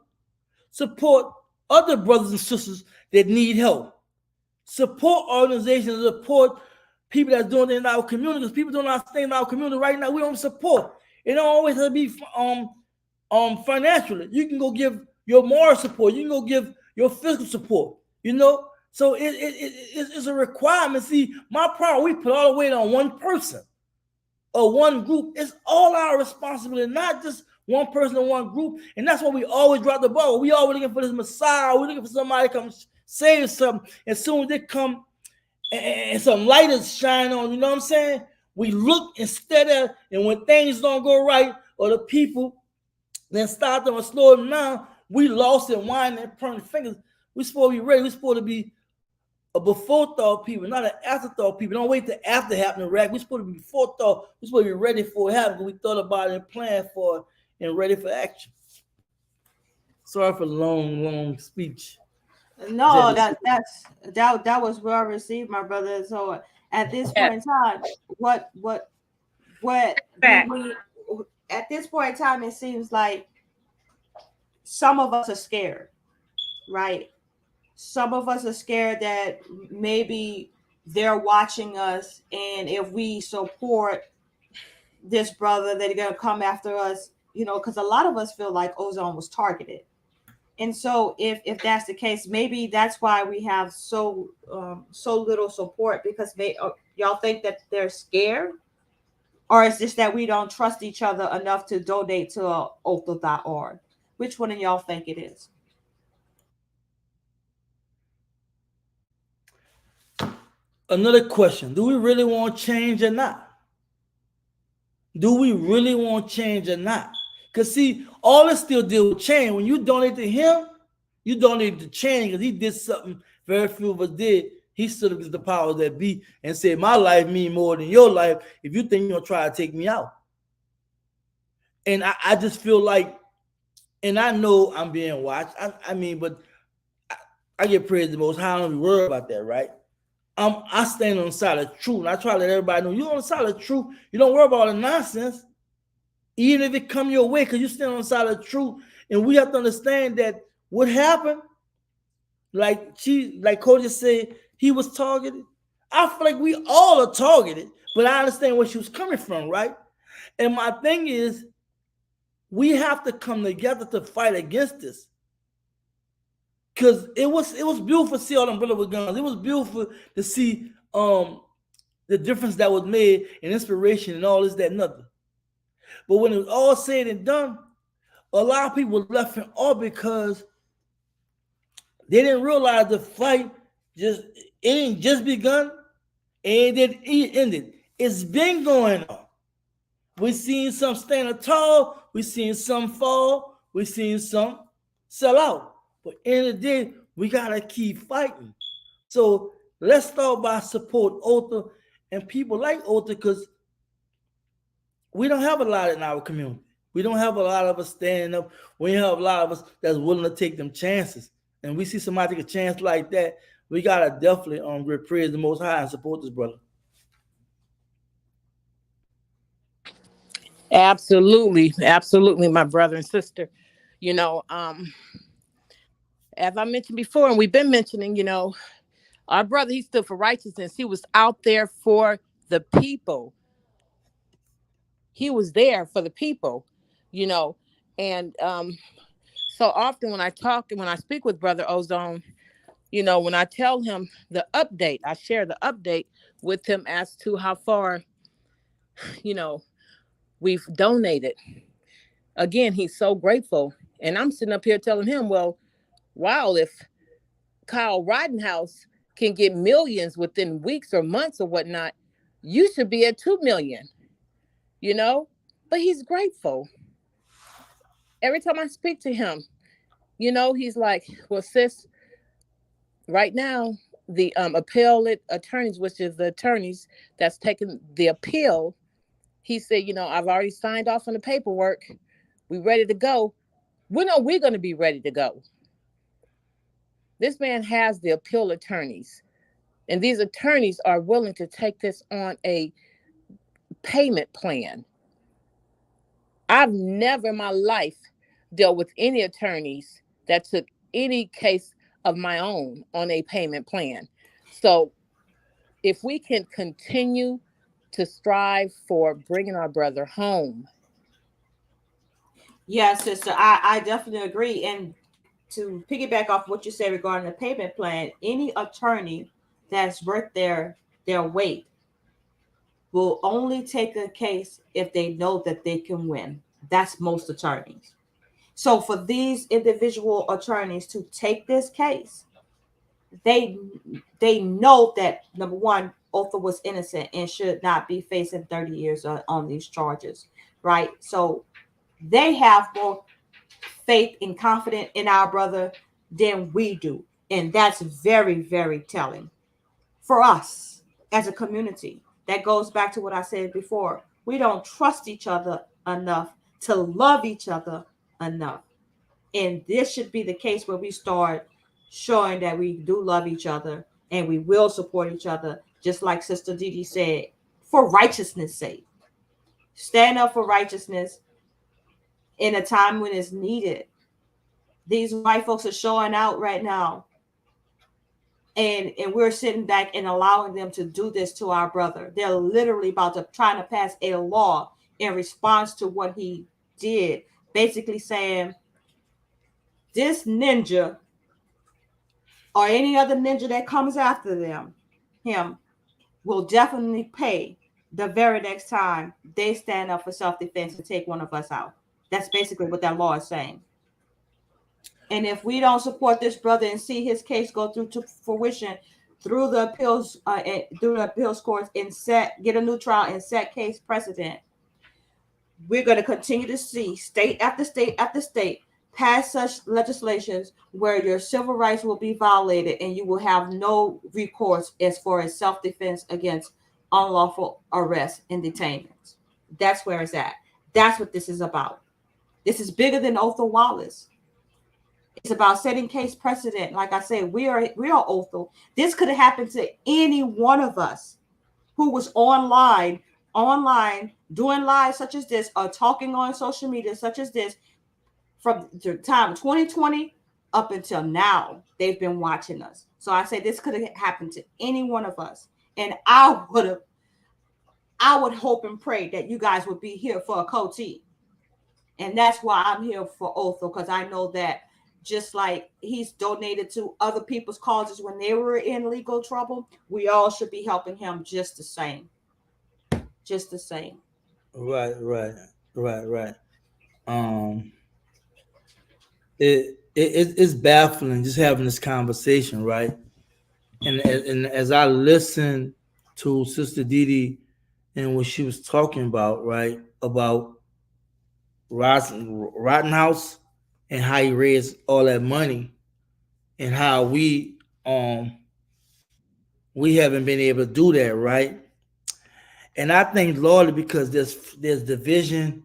support other brothers and sisters that need help. Support organizations, support people that's doing it in our communities. People doing our thing in our community right now, we don't support. It don't always have to be financially. You can go give your moral support. You can go give your physical support, you know? So it's a requirement. See, my problem, we put all the weight on one person or one group. It's all our responsibility, not just one person or one group. And that's why we always drop the ball. We always looking for this Messiah. We're looking for somebody to come save something. As soon as they come and some light is shining on, you know what I'm saying? We look instead of, and when things don't go right, or the people then stop them or slow them down, we lost and whining and pointing fingers. We're supposed to be ready. We're supposed to be a before thought people, not an afterthought people. Don't wait till after happening to react. We're supposed to be before thought. We're supposed to be ready for it happening. We thought about it and planned for it and ready for action. Sorry for the long speech. No, that was well received, my brother. So at this point in time, what at this point in time, it seems like some of us are scared, right? Some of us are scared that maybe they're watching us, and if we support this brother, that they're gonna come after us, you know, because a lot of us feel like Ozone was targeted. And so if that's the case, maybe that's why we have so little support, because y'all think that they're scared, or it's just that we don't trust each other enough to donate to Otho.org. Which one of y'all think it is? Another question. Do we really want change or not? Do we really want change or not? Because see, all this still deal with change. When you donate to him, you donate to change, because he did something very few of us did. He stood against the powers that be and said, my life means more than your life if you think you're going to try to take me out. And I just feel like, and I know I'm being watched. I mean, but I get praised the most high. I don't be worried about that, right? I stand on the side of truth, and I try to let everybody know you're on the side of truth. You don't worry about all the nonsense, even if it come your way, because you stand on the side of truth. And we have to understand that what happened, like Coach just said, he was targeted. I feel like we all are targeted, but I understand where she was coming from, right? And my thing is, we have to come together to fight against this. Because it was beautiful to see all them brothers with guns. It was beautiful to see the difference that was made and inspiration and all this, that, and nothing. But when it was all said and done, a lot of people were left in awe because they didn't realize the fight it ain't just begun and it ended. It's been going on. We've seen some stand tall, we've seen some fall, we've seen some sell out. But in the day, we gotta keep fighting. So let's start by support Otho and people like Otho, because we don't have a lot in our community. We don't have a lot of us standing up. We have a lot of us that's willing to take them chances. And we see somebody take a chance like that, we gotta definitely give praise the Most High and support this brother. Absolutely, absolutely, my brother and sister. You know, as I mentioned before, and we've been mentioning, our brother, he stood for righteousness. He was out there for the people. He was there for the people, you know. And so often when I talk and when I speak with Brother Ozone, when I tell him the update, I share the update with him as to how far, you know, we've donated. Again, he's so grateful. And I'm sitting up here telling him, well, wow, if Kyle Rittenhouse can get millions within weeks or months or whatnot, you should be at 2 million, but he's grateful. Every time I speak to him, he's like, well, sis, right now, the appellate attorneys, which is the attorneys that's taking the appeal, he said, I've already signed off on the paperwork. We ready to go. When are we going to be ready to go? This man has the appeal attorneys, and these attorneys are willing to take this on a payment plan. I've never in my life dealt with any attorneys that took any case of my own on a payment plan. So if we can continue to strive for bringing our brother home. Yeah, sister, I definitely agree. And to piggyback off what you said regarding the payment plan, any attorney that's worth their weight will only take a case if they know that they can win. That's most attorneys. So for these individual attorneys to take this case, they know that, number one, Otha was innocent and should not be facing 30 years on these charges, right? So they have more faith and confidence in our brother than we do. And that's very, very telling for us as a community. That goes back to what I said before. We don't trust each other enough to love each other enough. And this should be the case where we start showing that we do love each other and we will support each other, just like Sister Didi said, for righteousness' sake. Stand up for righteousness in a time when it's needed. These white folks are showing out right now. And we're sitting back and allowing them to do this to our brother. They're literally about to trying to pass a law in response to what he did, basically saying this ninja or any other ninja that comes after him will definitely pay the very next time they stand up for self-defense and take one of us out. That's basically what that law is saying. And if we don't support this brother and see his case go through to fruition through the appeals courts and get a new trial and set case precedent, we're going to continue to see state after state after state pass such legislations where your civil rights will be violated and you will have no recourse as far as self-defense against unlawful arrests and detainments. That's where it's at. That's what this is about. This is bigger than Otha Wallace. It's about setting case precedent. Like I said, we are Otha. This could have happened to any one of us who was online, doing lives such as this, or talking on social media such as this, from the time 2020 up until now. They've been watching us. So I say this could have happened to any one of us. And I would hope and pray that you guys would be here for a co-team. And that's why I'm here for Otha, because I know that just like he's donated to other people's causes when they were in legal trouble, we all should be helping him just the same. Just the same. Right. It's baffling just having this conversation, right? And as I listened to Sister Didi and what she was talking about, right, about Rittenhouse and how he raised all that money, and how we haven't been able to do that, right? And I think largely because there's division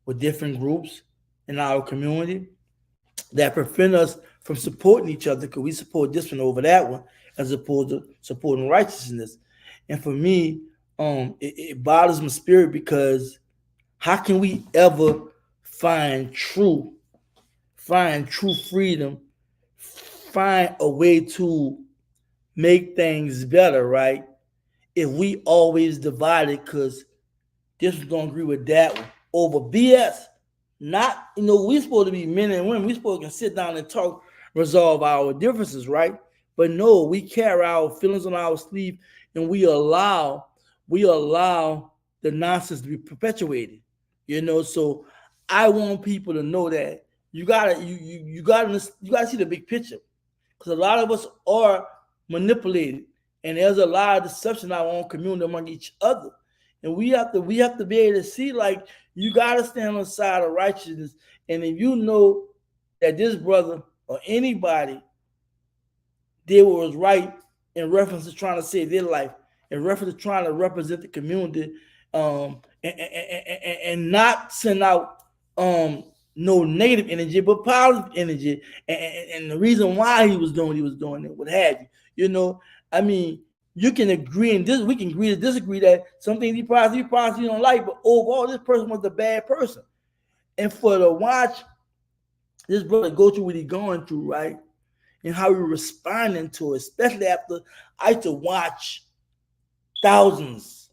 with different groups in our community that prevent us from supporting each other, because we support this one over that one as opposed to supporting righteousness. And for me, it bothers my spirit because How can we ever find true freedom, find a way to make things better, right? If we always divided because this one don't agree with that one over BS. Not, we supposed to be men and women. We supposed to sit down and talk, resolve our differences, right? But no, we carry our feelings on our sleeve and we allow the nonsense to be perpetuated. So I want people to know that you gotta see the big picture. Because a lot of us are manipulated and there's a lot of deception in our own community among each other. And we have to be able to see, like, you gotta stand on the side of righteousness. And if you know that this brother or anybody did what was right in reference to trying to save their life, in reference to trying to represent the community, and not send out no negative energy, but positive energy, and the reason why he was doing it, what have you. I mean, you can agree and we can agree to disagree that some things he probably don't like, but overall, this person was a bad person. And for to watch this brother go through what he's going through, right? And how he's responding to it, especially after I used to watch thousands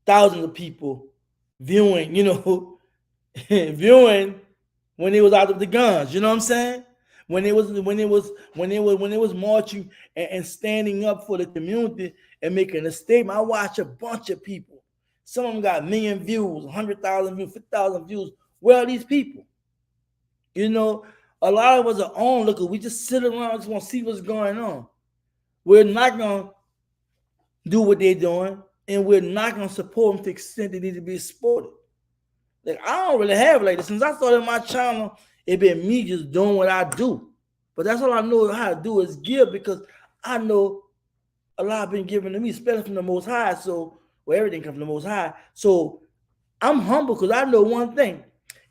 of people viewing, viewing when they was out of the guns, you know what I'm saying? When it was marching and standing up for the community and making a statement. I watched a bunch of people. Some of them got 1 million views, 100,000 views, 50,000 views. Where are these people? A lot of us are onlookers. We just sit around, just want to see what's going on. We're not gonna do what they're doing, and we're not gonna support them to the extent they need to be supported. Like, I don't really have it like this. Since I started my channel, it been me just doing what I do. But that's all I know how to do is give, because I know a lot been given to me, especially from the Most High. So, everything comes from the Most High. So I'm humble because I know one thing,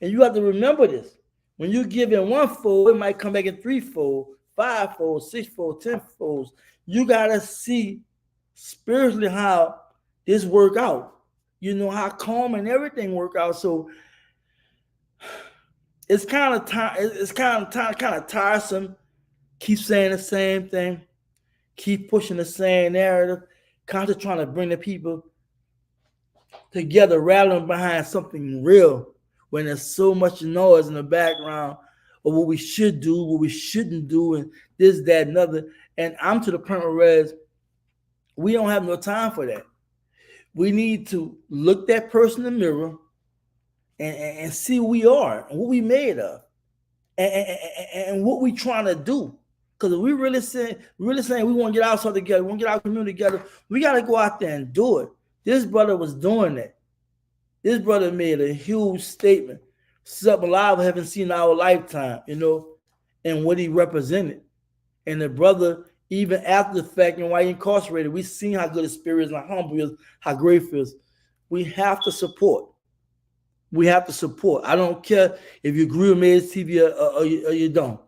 and you have to remember this. When you give in 1-fold, it might come back in 3-fold, 5-fold, 6-fold, 10-fold. You gotta see spiritually how this work out. How calm and everything work out. So it's kind of tiresome. Keep saying the same thing, keep pushing the same narrative, constantly trying to bring the people together, rallying behind something real, when there's so much noise in the background of what we should do, what we shouldn't do, and this, that, and other. And I'm to the point where we don't have no time for that. We need to look that person in the mirror and see who we are and what we made of, and what we trying to do. Because if we really saying we want to get ourselves together, we want to get our community together, we got to go out there and do it. This brother was doing that. This brother made a huge statement, something a lot of us haven't seen in our lifetime, and what he represented. And the brother, even after the fact and why he incarcerated, we seen how good his spirit is, and how humble he is, how grateful he is. We have to support. I don't care if you agree with me as TV or you don't.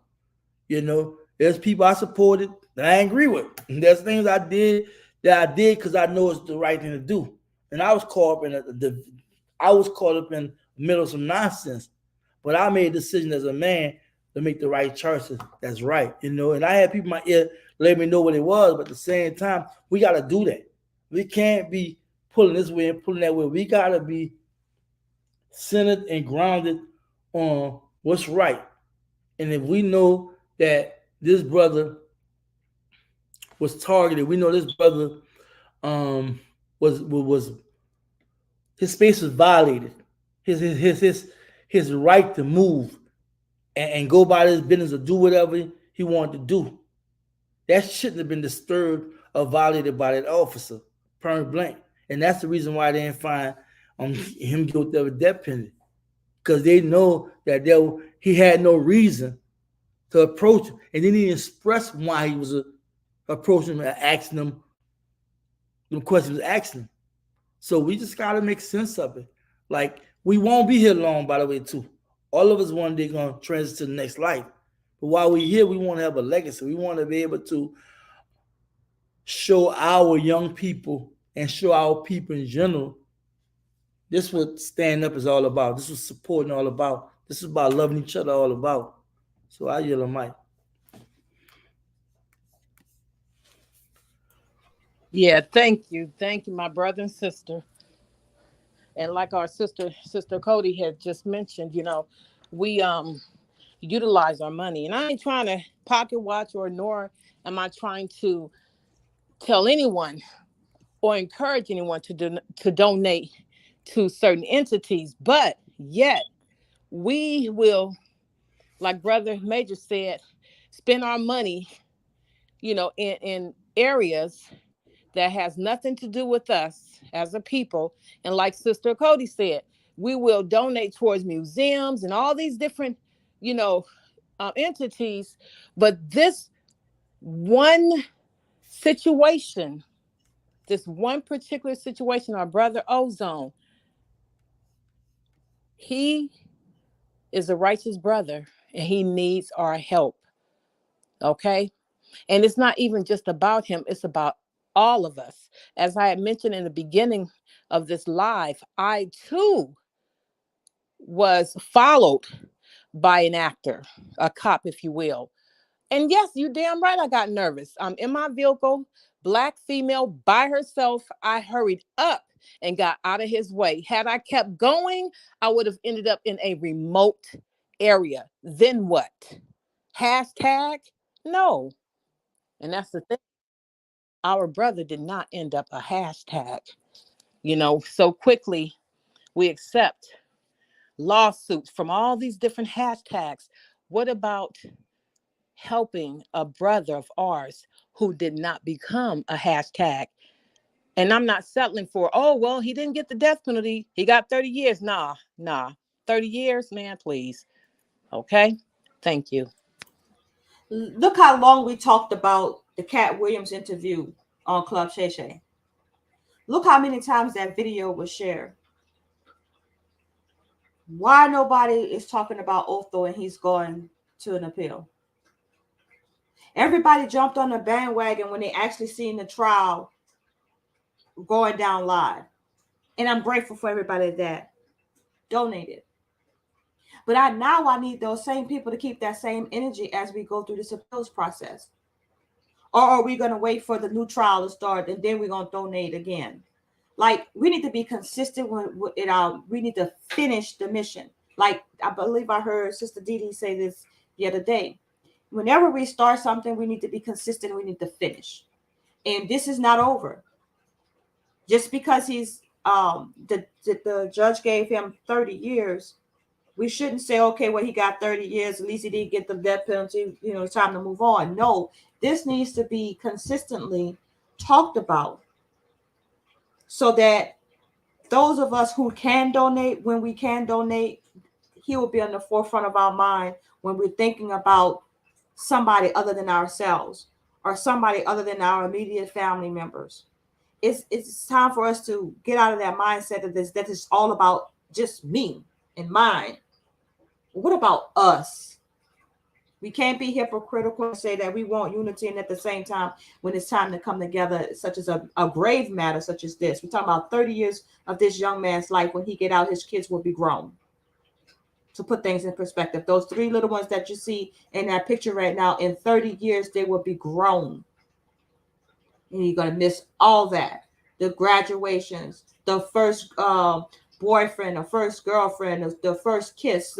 There's people I supported that I agree with. And there's things I did because I know it's the right thing to do. And I was caught up in the middle of some nonsense, but I made a decision as a man to make the right choices. That's right, And I had people in my ear let me know what it was, but at the same time, we got to do that. We can't be pulling this way and pulling that way. We got to be centered and grounded on what's right. And if we know that this brother was targeted, we know this brother was his space was violated, his right to move and go about his business or do whatever he wanted to do. That shouldn't have been disturbed or violated by that officer, point blank. And that's the reason why they didn't find him guilty of a death penalty, because they know that he had no reason to approach him, and then he expressed why he was approaching him and asking him the questions, asking him. So we just got to make sense of it. Like, we won't be here long, by the way, too. All of us one day going to transition to the next life. But while we're here, we want to have a legacy. We want to be able to show our young people and show our people in general This is what stand up is all about. This is supporting all about. This is about loving each other all about. So I yell a mic. Yeah, thank you. Thank you, my brother and sister. And like our sister Cody had just mentioned, we utilize our money. And I ain't trying to pocket watch, or nor am I trying to tell anyone or encourage anyone to donate to certain entities. But yet we will, like Brother Major said, spend our money, in areas that has nothing to do with us as a people. And like Sister Cody said, we will donate towards museums and all these different, entities. But this one situation, this one particular situation, our brother Ozone, he is a righteous brother and he needs our help. Okay. And it's not even just about him, it's about all of us. As I had mentioned in the beginning of this live, I too was followed by an actor, a cop, if you will. And yes, you damn right I got nervous. I'm in my vehicle, Black female by herself. I hurried up and got out of his way. Had I kept going, I would have ended up in a remote area. Then what? Hashtag? No. And that's the thing. Our brother did not end up a hashtag. So quickly we accept lawsuits from all these different hashtags. What about helping a brother of ours who did not become a hashtag? And I'm not settling for, oh, well, he didn't get the death penalty. He got 30 years. Nah. 30 years, man, please. Okay. Thank you. Look how long we talked about the Cat Williams interview on Club Shay Shay. Look how many times that video was shared. Why nobody is talking about Otho and he's going to an appeal? Everybody jumped on the bandwagon when they actually seen the trial going down live. And I'm grateful for everybody that donated. But I need those same people to keep that same energy as we go through this appeals process. Or are we going to wait for the new trial to start and then we're going to donate again? Like, we need to be consistent with it out. We need to finish the mission. Like, I believe I heard Sister Dee say this the other day. Whenever we start something, we need to be consistent. We need to finish. And this is not over. Just because he's the judge gave him 30 years, we shouldn't say, okay, well, he got 30 years. At least he didn't get the death penalty. It's time to move on. No, this needs to be consistently talked about so that those of us who can donate, when we can donate, he will be on the forefront of our mind when we're thinking about somebody other than ourselves or somebody other than our immediate family members. It's time for us to get out of that mindset that it's all about just me and mine. What about us? We can't be hypocritical and say that we want unity, and at the same time, when it's time to come together, such as a grave matter such as this, we're talking about 30 years of this young man's life. When he get out, his kids will be grown. To put things in perspective, those 3 little ones that you see in that picture right now, in 30 years, they will be grown. And you're going to miss all that. The graduations, the first boyfriend, the first girlfriend, the first kiss,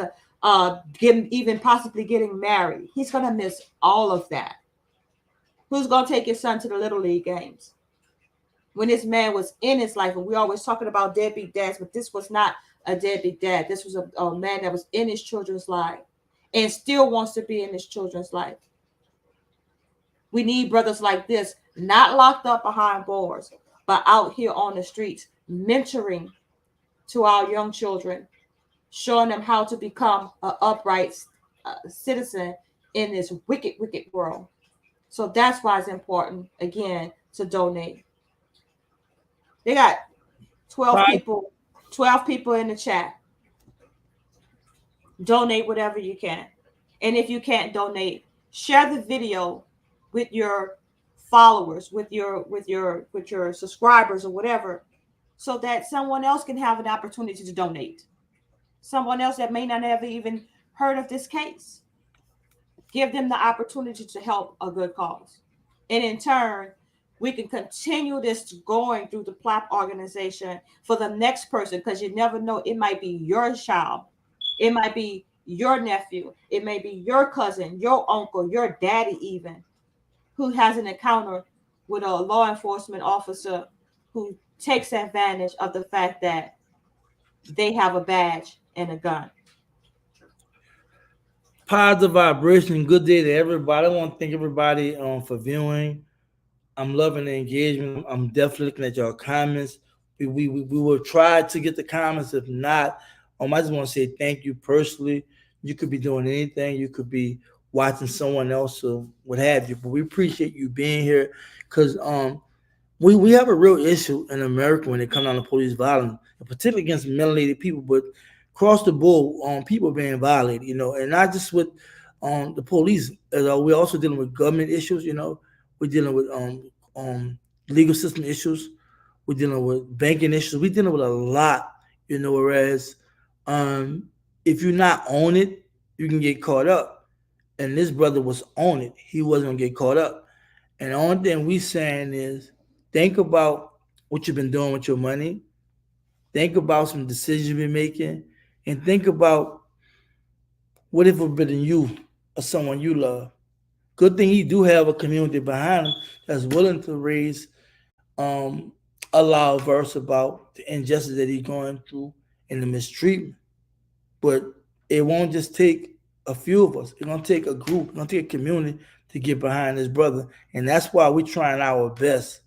even possibly getting married. He's going to miss all of that. Who's going to take his son to the Little League games? When this man was in his life, and we're always talking about deadbeat dads, but this was not a deadbeat dad. This was a man that was in his children's life and still wants to be in his children's life. We need brothers like this, not locked up behind bars, but out here on the streets, mentoring to our young children, showing them how to become an upright citizen in this wicked, wicked world. So that's why it's important, again, to donate. They got 12 people in the chat. Donate whatever you can. And if you can't donate, share the video with your followers, with your subscribers or whatever, so that someone else can have an opportunity to donate. Someone else that may not have even heard of this case. Give them the opportunity to help a good cause. And in turn, we can continue this going through the PLAP organization for the next person, because you never know, it might be your child, it might be your nephew, it may be your cousin, your uncle, your daddy even, who has an encounter with a law enforcement officer who takes advantage of the fact that they have a badge and a gun. Positive vibration. Good day to everybody. I want to thank everybody for viewing. I'm loving the engagement. I'm definitely looking at your comments. We will try to get the comments. If not, I just want to say thank you personally. You could be doing anything. You could be watching someone else or what have you. But we appreciate you being here, because we have a real issue in America when it comes down to police violence, particularly against melanated people, but across the board, people being violated, and not just with the police. We're also dealing with government issues, we're dealing with legal system issues, we're dealing with banking issues, we're dealing with a lot, whereas if you're not on it, you can get caught up. And this brother was on it. He wasn't gonna get caught up. And the only thing we saying is, think about what you've been doing with your money. Think about some decisions you've been making, and think about what if it would have been you or someone you love. Good thing he do have a community behind him that's willing to raise a loud verse about the injustice that he's going through and the mistreatment. But it won't just take a few of us. It's gonna take a group, it's gonna take a community to get behind this brother. And that's why we're trying our best.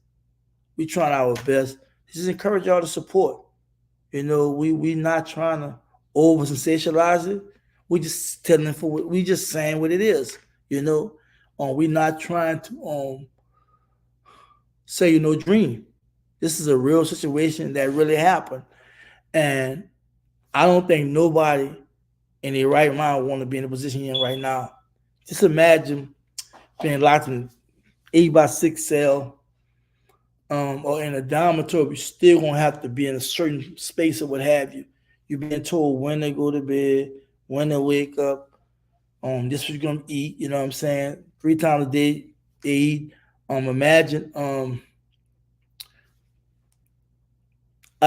We're trying our best. Just encourage y'all to support. We not trying to over sensationalize it. We just telling for what we just saying what it is. We're not trying to say dream. This is a real situation that really happened, and I don't think nobody in their right mind want to be in the position you're in right now. Just imagine being locked in 8x6 cell, or in a dormitory. You're still gonna have to be in a certain space or what have you. You're being told when to go to bed, when to wake up. This what you're gonna eat. You know what I'm saying? 3 times a day they eat. Imagine a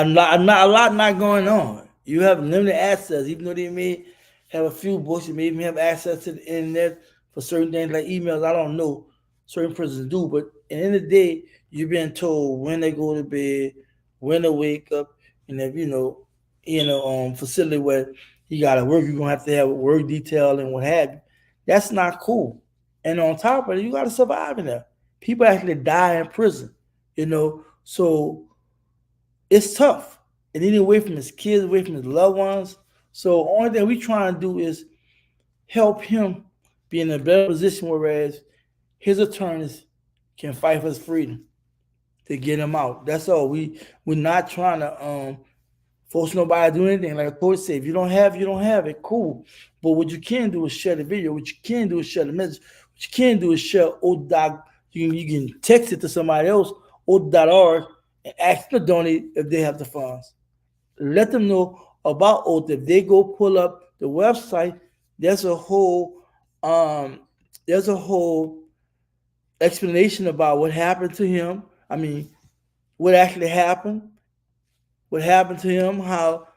lot not going on. You have limited access, even though they may have a few books. You may even have access to the internet for certain things like emails. I don't know. Certain prisons do, but at the end of the day, you're being told when they go to bed, when to wake up, and if facility where you gotta work, you're gonna have to have work detail and what have you. That's not cool. And on top of it, you gotta survive in there. People actually die in prison, so it's tough. And then away from his kids, away from his loved ones. So only thing we trying to do is help him be in a better position, whereas his attorneys can fight for his freedom to get him out. That's all. We're not trying to force nobody to do anything. Like a coach said, if you don't have it, cool. But what you can do is share the video. What you can do is share the message. What you can do is share ODOC. You can text it to somebody else, ODOC.org, and ask them to donate if they have the funds. Let them know about ODOC. If they go pull up the website, there's a whole explanation about what happened to him. I mean, what actually happened, to him, how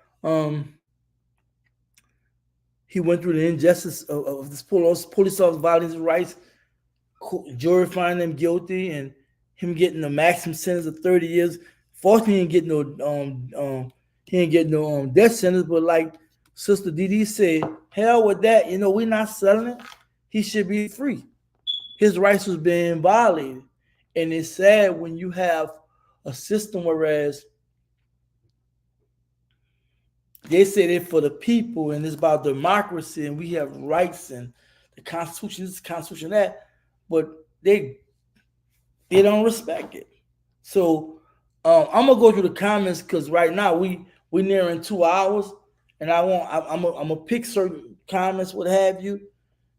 he went through the injustice of this police officer violating his rights, jury finding him guilty, and him getting the maximum sentence of 30 years. Fortunately, he didn't get no death sentence, but like Sister Dee said, hell with that. We're not selling it. He should be free. His rights was being violated. And it's sad when you have a system whereas they say they're for the people and it's about democracy and we have rights and the Constitution is the Constitution that, but they don't respect it. So I'm gonna go through the comments because right now we're nearing 2 hours, and I'm gonna pick certain comments, what have you.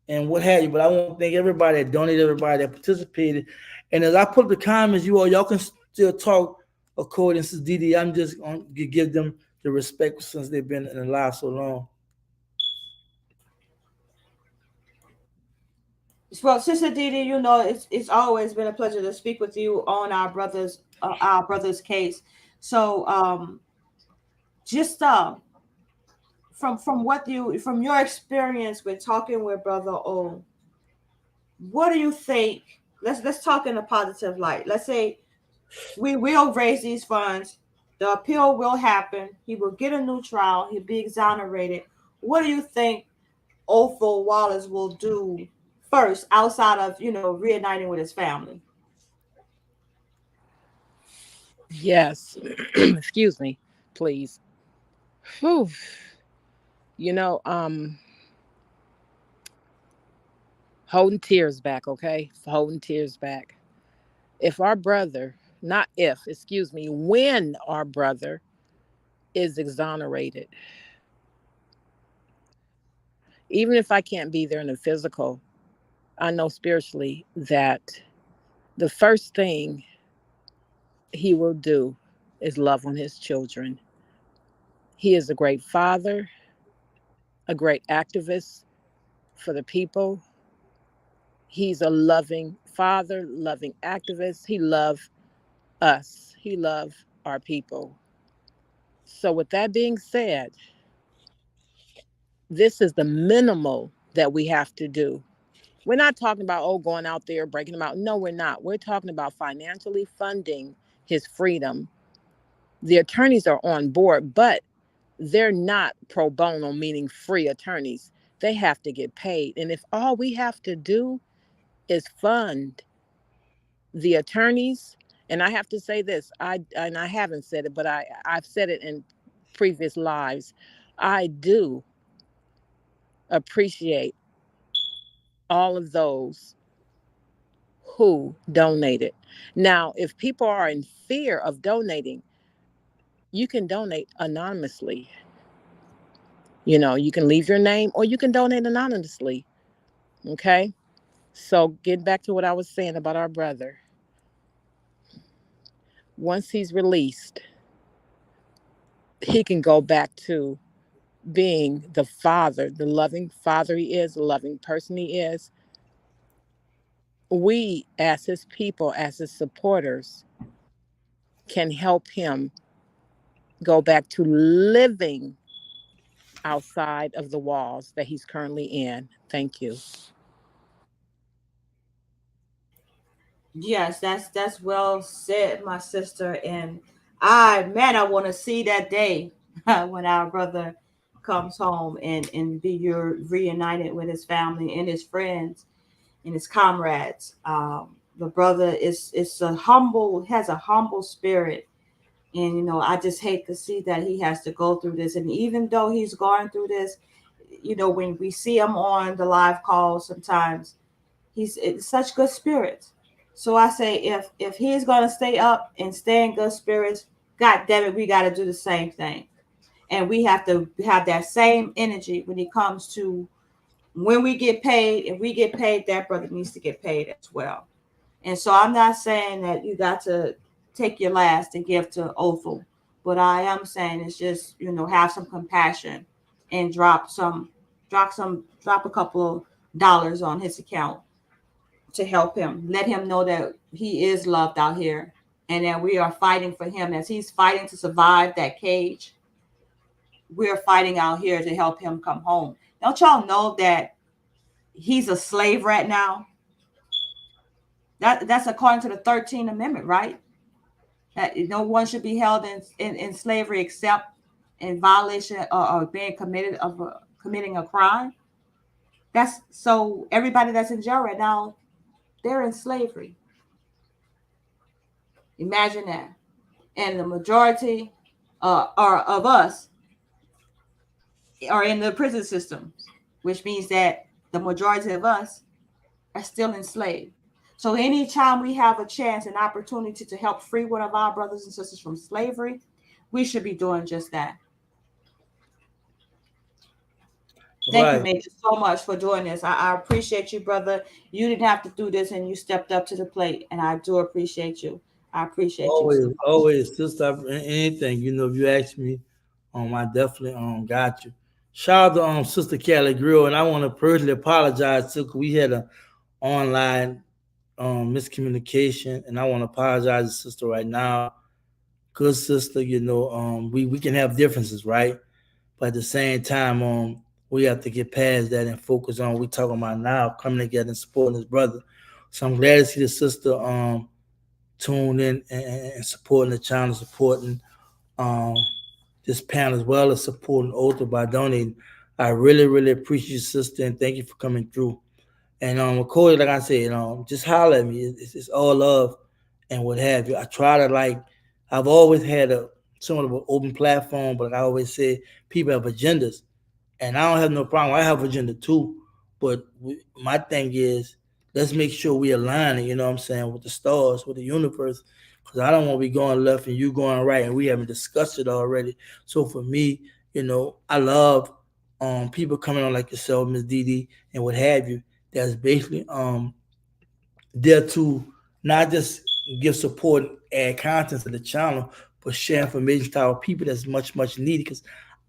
But I want to thank everybody that donated, everybody that participated. And as I put the comments, y'all can still talk according to DD, I'm just going to give them the respect since they've been alive so long. Well, Sister Didi, you know, it's always been a pleasure to speak with you on our brother's case. So, just from your experience with talking with Brother O, what do you think? Let's talk in a positive light. Let's say we will raise these funds. The appeal will happen. He will get a new trial. He'll be exonerated. What do you think Othel Wallace will do first, outside of reuniting with his family? Yes. Excuse me, please. Whew. Holding tears back, okay? Holding tears back. If our brother, not if, excuse me, when our brother is exonerated, even if I can't be there in the physical, I know spiritually that the first thing he will do is love on his children. He is a great father, a great activist for the people. He's a loving father, loving activist. He loves us. He loves our people. So with that being said, this is the minimal that we have to do. We're not talking about, going out there, breaking them out. No, we're not. We're talking about financially funding his freedom. The attorneys are on board, but they're not pro bono, meaning free attorneys. They have to get paid. And if all we have to do is fund the attorneys, and I have to say this, I haven't said it, but I've said it in previous lives. I do appreciate all of those who donated. Now, if people are in fear of donating, you can donate anonymously. You can leave your name or you can donate anonymously. Okay? So, getting back to what I was saying about our brother. Once he's released, he can go back to being the father, the loving father he is, the loving person he is. We, as his people, as his supporters, can help him go back to living outside of the walls that he's currently in. Thank you. Yes, that's well said, my sister. And I want to see that day when our brother comes home and be reunited with his family and his friends and his comrades. The brother has a humble spirit. And I just hate to see that he has to go through this. And even though he's going through this, when we see him on the live calls, sometimes he's in such good spirits. So I say, if he's going to stay up and stay in good spirits, God damn it, we got to do the same thing. And we have to have that same energy when it comes to when we get paid. If we get paid, that brother needs to get paid as well. And so I'm not saying that you got to take your last and give to Othel, but I am saying it's just, have some compassion and drop a couple of dollars on his account to help him. Let him know that he is loved out here and that we are fighting for him as he's fighting to survive that cage. We're fighting out here to help him come home. Don't y'all know that he's a slave right now? That's according to the 13th Amendment, right? That no one should be held in slavery except in violation or being committing a crime. That's so everybody that's in jail right now, they're in slavery. Imagine that. And the majority of us are in the prison system, which means that the majority of us are still enslaved. So anytime we have a chance, an opportunity to help free one of our brothers and sisters from slavery, we should be doing just that. Thank you, Major, so much for doing this. I appreciate you, brother. You didn't have to do this and you stepped up to the plate, and I do appreciate you. I appreciate Always, you. always, sister. Anything, if you ask me, I definitely got you. Shout out to Sister Kelly Grill, and I want to personally apologize to 'cause we had a online miscommunication, and I want to apologize to sister right now. Good sister, we can have differences, right? But at the same time, we have to get past that and focus on what we talking about now, coming together and supporting his brother. So I'm glad to see the sister tuned in and supporting the channel, supporting um, this panel as well as supporting Otho by donating. I really, really appreciate you, sister, and thank you for coming through. And Cody, like I said, just holler at me. It's all love and what have you. I try to I've always had a somewhat of an open platform, but like I always say people have agendas, and I don't have no problem. I have agenda too, but my thing is let's make sure we align it. You know what I'm saying, with the stars, with the universe, because I don't want to be going left and you going right, and we haven't discussed it already. So for me, I love people coming on like yourself, Miss Didi, and what have you. That's basically there to not just give support and add content to the channel, but share information to our people that's much, much needed because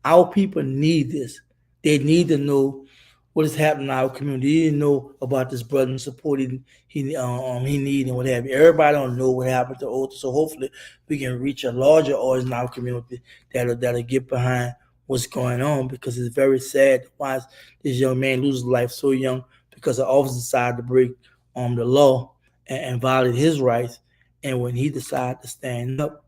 our people need this. They need to know what is happening in our community. They need to know about this brother and support he need and what have you. Everybody don't know what happened to Otho, so hopefully we can reach a larger audience in our community that'll get behind what's going on because it's very sad to watch this young man lose his life so young because the officer decided to break the law and violate his rights. And when he decided to stand up,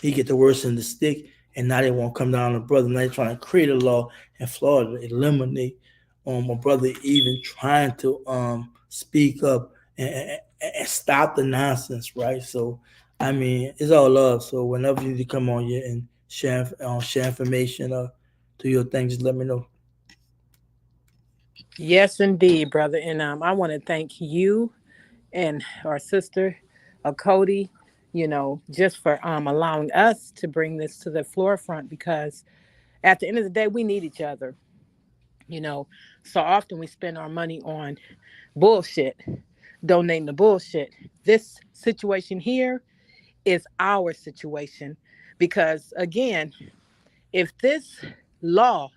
he get the worst in the stick. And now they won't come down on the brother. Now they're trying to create a law in Florida, eliminate my brother even trying to speak up and stop the nonsense, right? So, I mean, it's all love. So whenever you need to come on here and share information or do your thing, just let me know. Yes, indeed, brother. And I want to thank you and our sister, Cody, just for allowing us to bring this to the forefront because at the end of the day, we need each other. So often we spend our money on bullshit, donating the bullshit. This situation here is our situation because, again, if this law,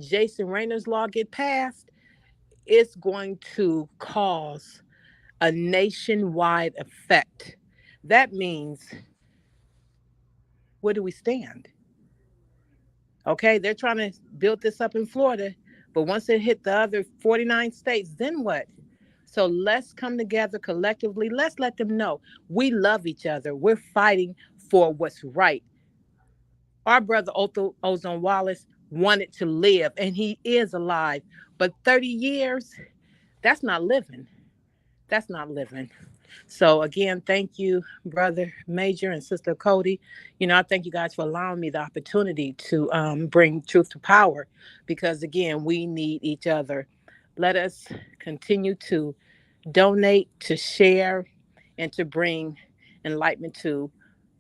Jason Rayner's law, get passed, it's going to cause a nationwide effect. That means, where do we stand? Okay, they're trying to build this up in Florida, but once it hit the other 49 states, then what? So let's come together collectively. Let's let them know we love each other. We're fighting for what's right. Our brother Otho Ozone Wallace wanted to live, and he is alive. But 30 years, that's not living. That's not living. So again, thank you, brother Major and sister Cody. I thank you guys for allowing me the opportunity to bring truth to power because again, we need each other. Let us continue to donate, to share, and to bring enlightenment to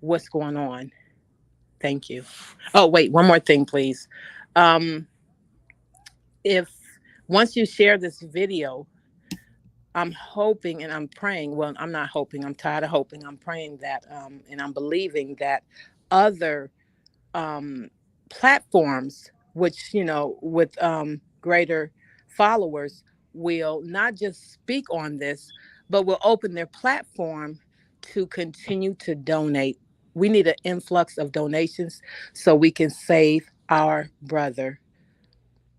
what's going on. Thank you. Oh, wait, one more thing, please. If once you share this video, I'm hoping and I'm praying. Well, I'm not hoping. I'm tired of hoping. I'm praying that, and I'm believing that other platforms, which with greater followers, will not just speak on this, but will open their platform to continue to donate. We need an influx of donations so we can save our brother,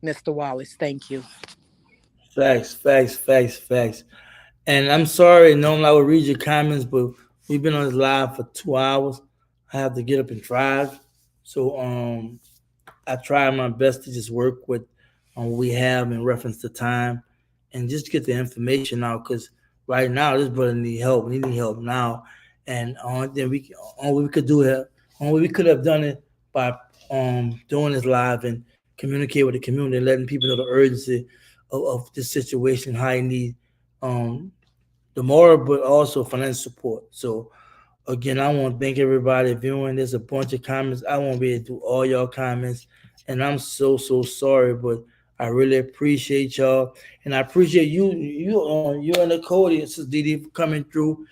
Mr. Wallace. Thank you. Facts, facts, facts, facts. And I'm sorry, normally I would read your comments, but we've been on this live for 2 hours. I have to get up and drive. So I try my best to just work with what we have in reference to time and just get the information out because right now this brother need help. He need help now. And only we could do it, only we could have done it by doing this live and communicate with the community and letting people know the urgency of this situation, how you need the moral but also financial support. So again, I want to thank everybody viewing. There's a bunch of comments. I won't be able to do all y'all comments, and I'm so sorry, but I really appreciate y'all, and I appreciate you and the Cody and Sister Didi for coming through.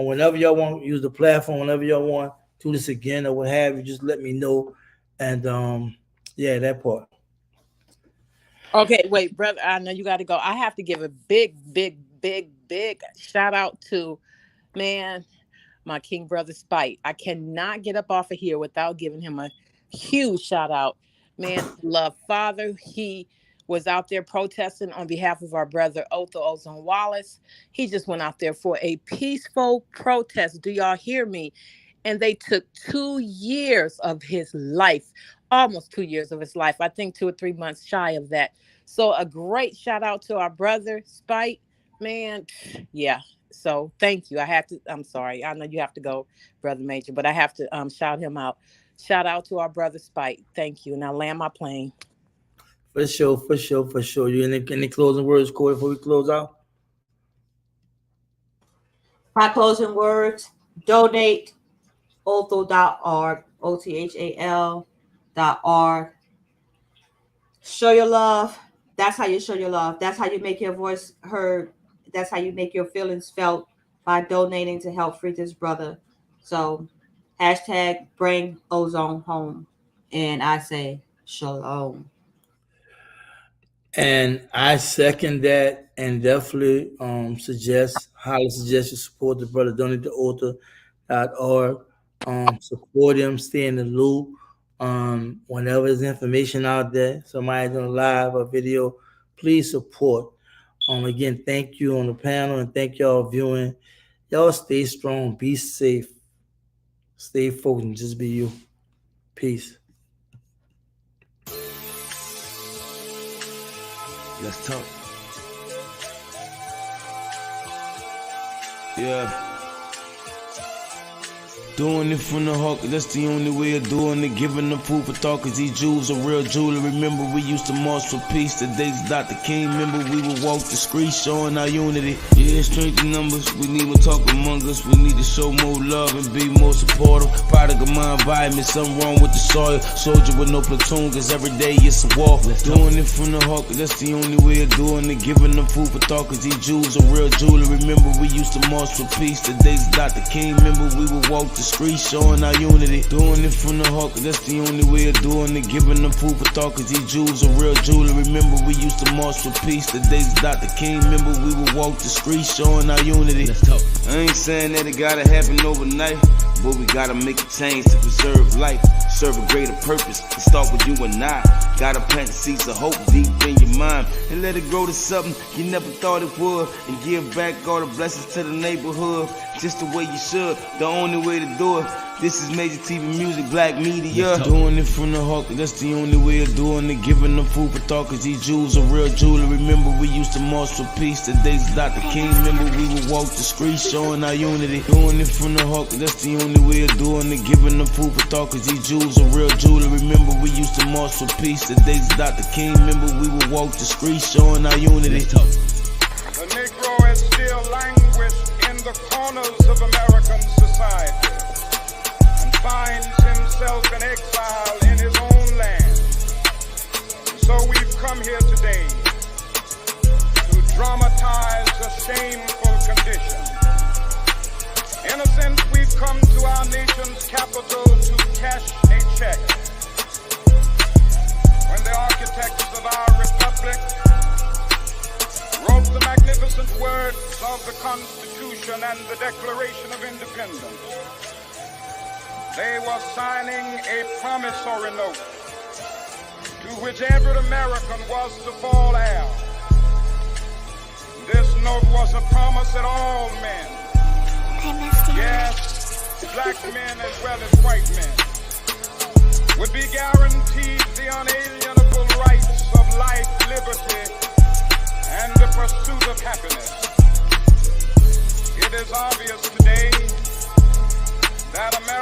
Whenever y'all want to use the platform, whenever y'all want to do this again or what have you, just let me know. And yeah, that part. Okay, wait, brother. I know you got to go. I have to give a big shout out to, man, my king brother Spite. I cannot get up off of here without giving him a huge shout out. Man, love father. He was out there protesting on behalf of our brother Otho Ozone Wallace. He just went out there for a peaceful protest. Do y'all hear me? And they took 2 years of his life, almost 2 years of his life. I think 2 or 3 months shy of that. So a great shout out to our brother Spite, man. Yeah. So thank you. I'm sorry. I know you have to go, Brother Major, but I have to shout him out. Shout out to our brother Spite. Thank you. And I land my plane. For sure. You any closing words, Corey, before we close out? My closing words, donate Othal.org, OTHAL.org. Show your love. That's how you show your love. That's how you make your voice heard. That's how you make your feelings felt, by donating to help free this brother. So hashtag bring ozone home. And I say shalom. And I second that and definitely suggest you support the brother. Donate to Othal.org. Support him, stay in the loop. Whenever there's information out there, somebody's doing a live or video, please support. Again, thank you on the panel and thank y'all viewing. Y'all stay strong, be safe, stay focused, and just be you. Peace. Let's talk. Yeah. Doing it from the heart, that's the only way of doing it. Giving them food for thought, cause these Jews are real jewelry. Remember, we used to march for peace. The days Dr. King, remember, we would walk the streets showing our unity. Yeah, strength in numbers, we need more talk among us. We need to show more love and be more supportive. Product of my environment, something wrong with the soil. Soldier with no platoon, cause every day it's a war. Doing it from the heart, cause that's the only way of doing it. Giving them food for thought, cause these Jews are real jewelry. Remember, we used to march for peace. The days Dr. King, remember, we would walk the streets showing our unity. Doing it from the heart, cause that's the only way of doing it. Giving them food for thought, cause these Jews are real jewelry. Remember, we used to march for peace. The days Dr. King, remember, we would walk the streets showing our unity. Let's talk. I ain't saying that it gotta happen overnight, but we gotta make a change to preserve life, serve a greater purpose, and start with you and I. Gotta plant the seeds of hope deep in your mind and let it grow to something you never thought it would, and give back all the blessings to the neighborhood just the way you should, the only way to do it. This is Major TV Music, Black Media. Doing it from the heart, cause that's the only way of doing it. Giving them food for thought, cause these Jews are real jewelry. Remember, we used to march for peace. The days Dr. King, remember, we would walk the streets showing our unity. Doing it from the heart, cause that's the only way of doing it. Giving them food for thought, cause these Jews are real jewelry. Remember, we used to march for peace. The days Dr. King, remember, we would walk the streets showing our unity. The Negro is still languished in the corners of American society and finds himself in exile in his own land. So we've come here today to dramatize a shameful condition. In a sense, we've come to our nation's capital to cash a check. When the architects of our republic wrote the magnificent words of the Constitution and the Declaration of Independence, they were signing a promissory note to which every American was to fall heir. This note was a promise that all men, yes, black men as well as white men, would be guaranteed the unalienable rights of life, liberty, and the pursuit of happiness. It is obvious today that America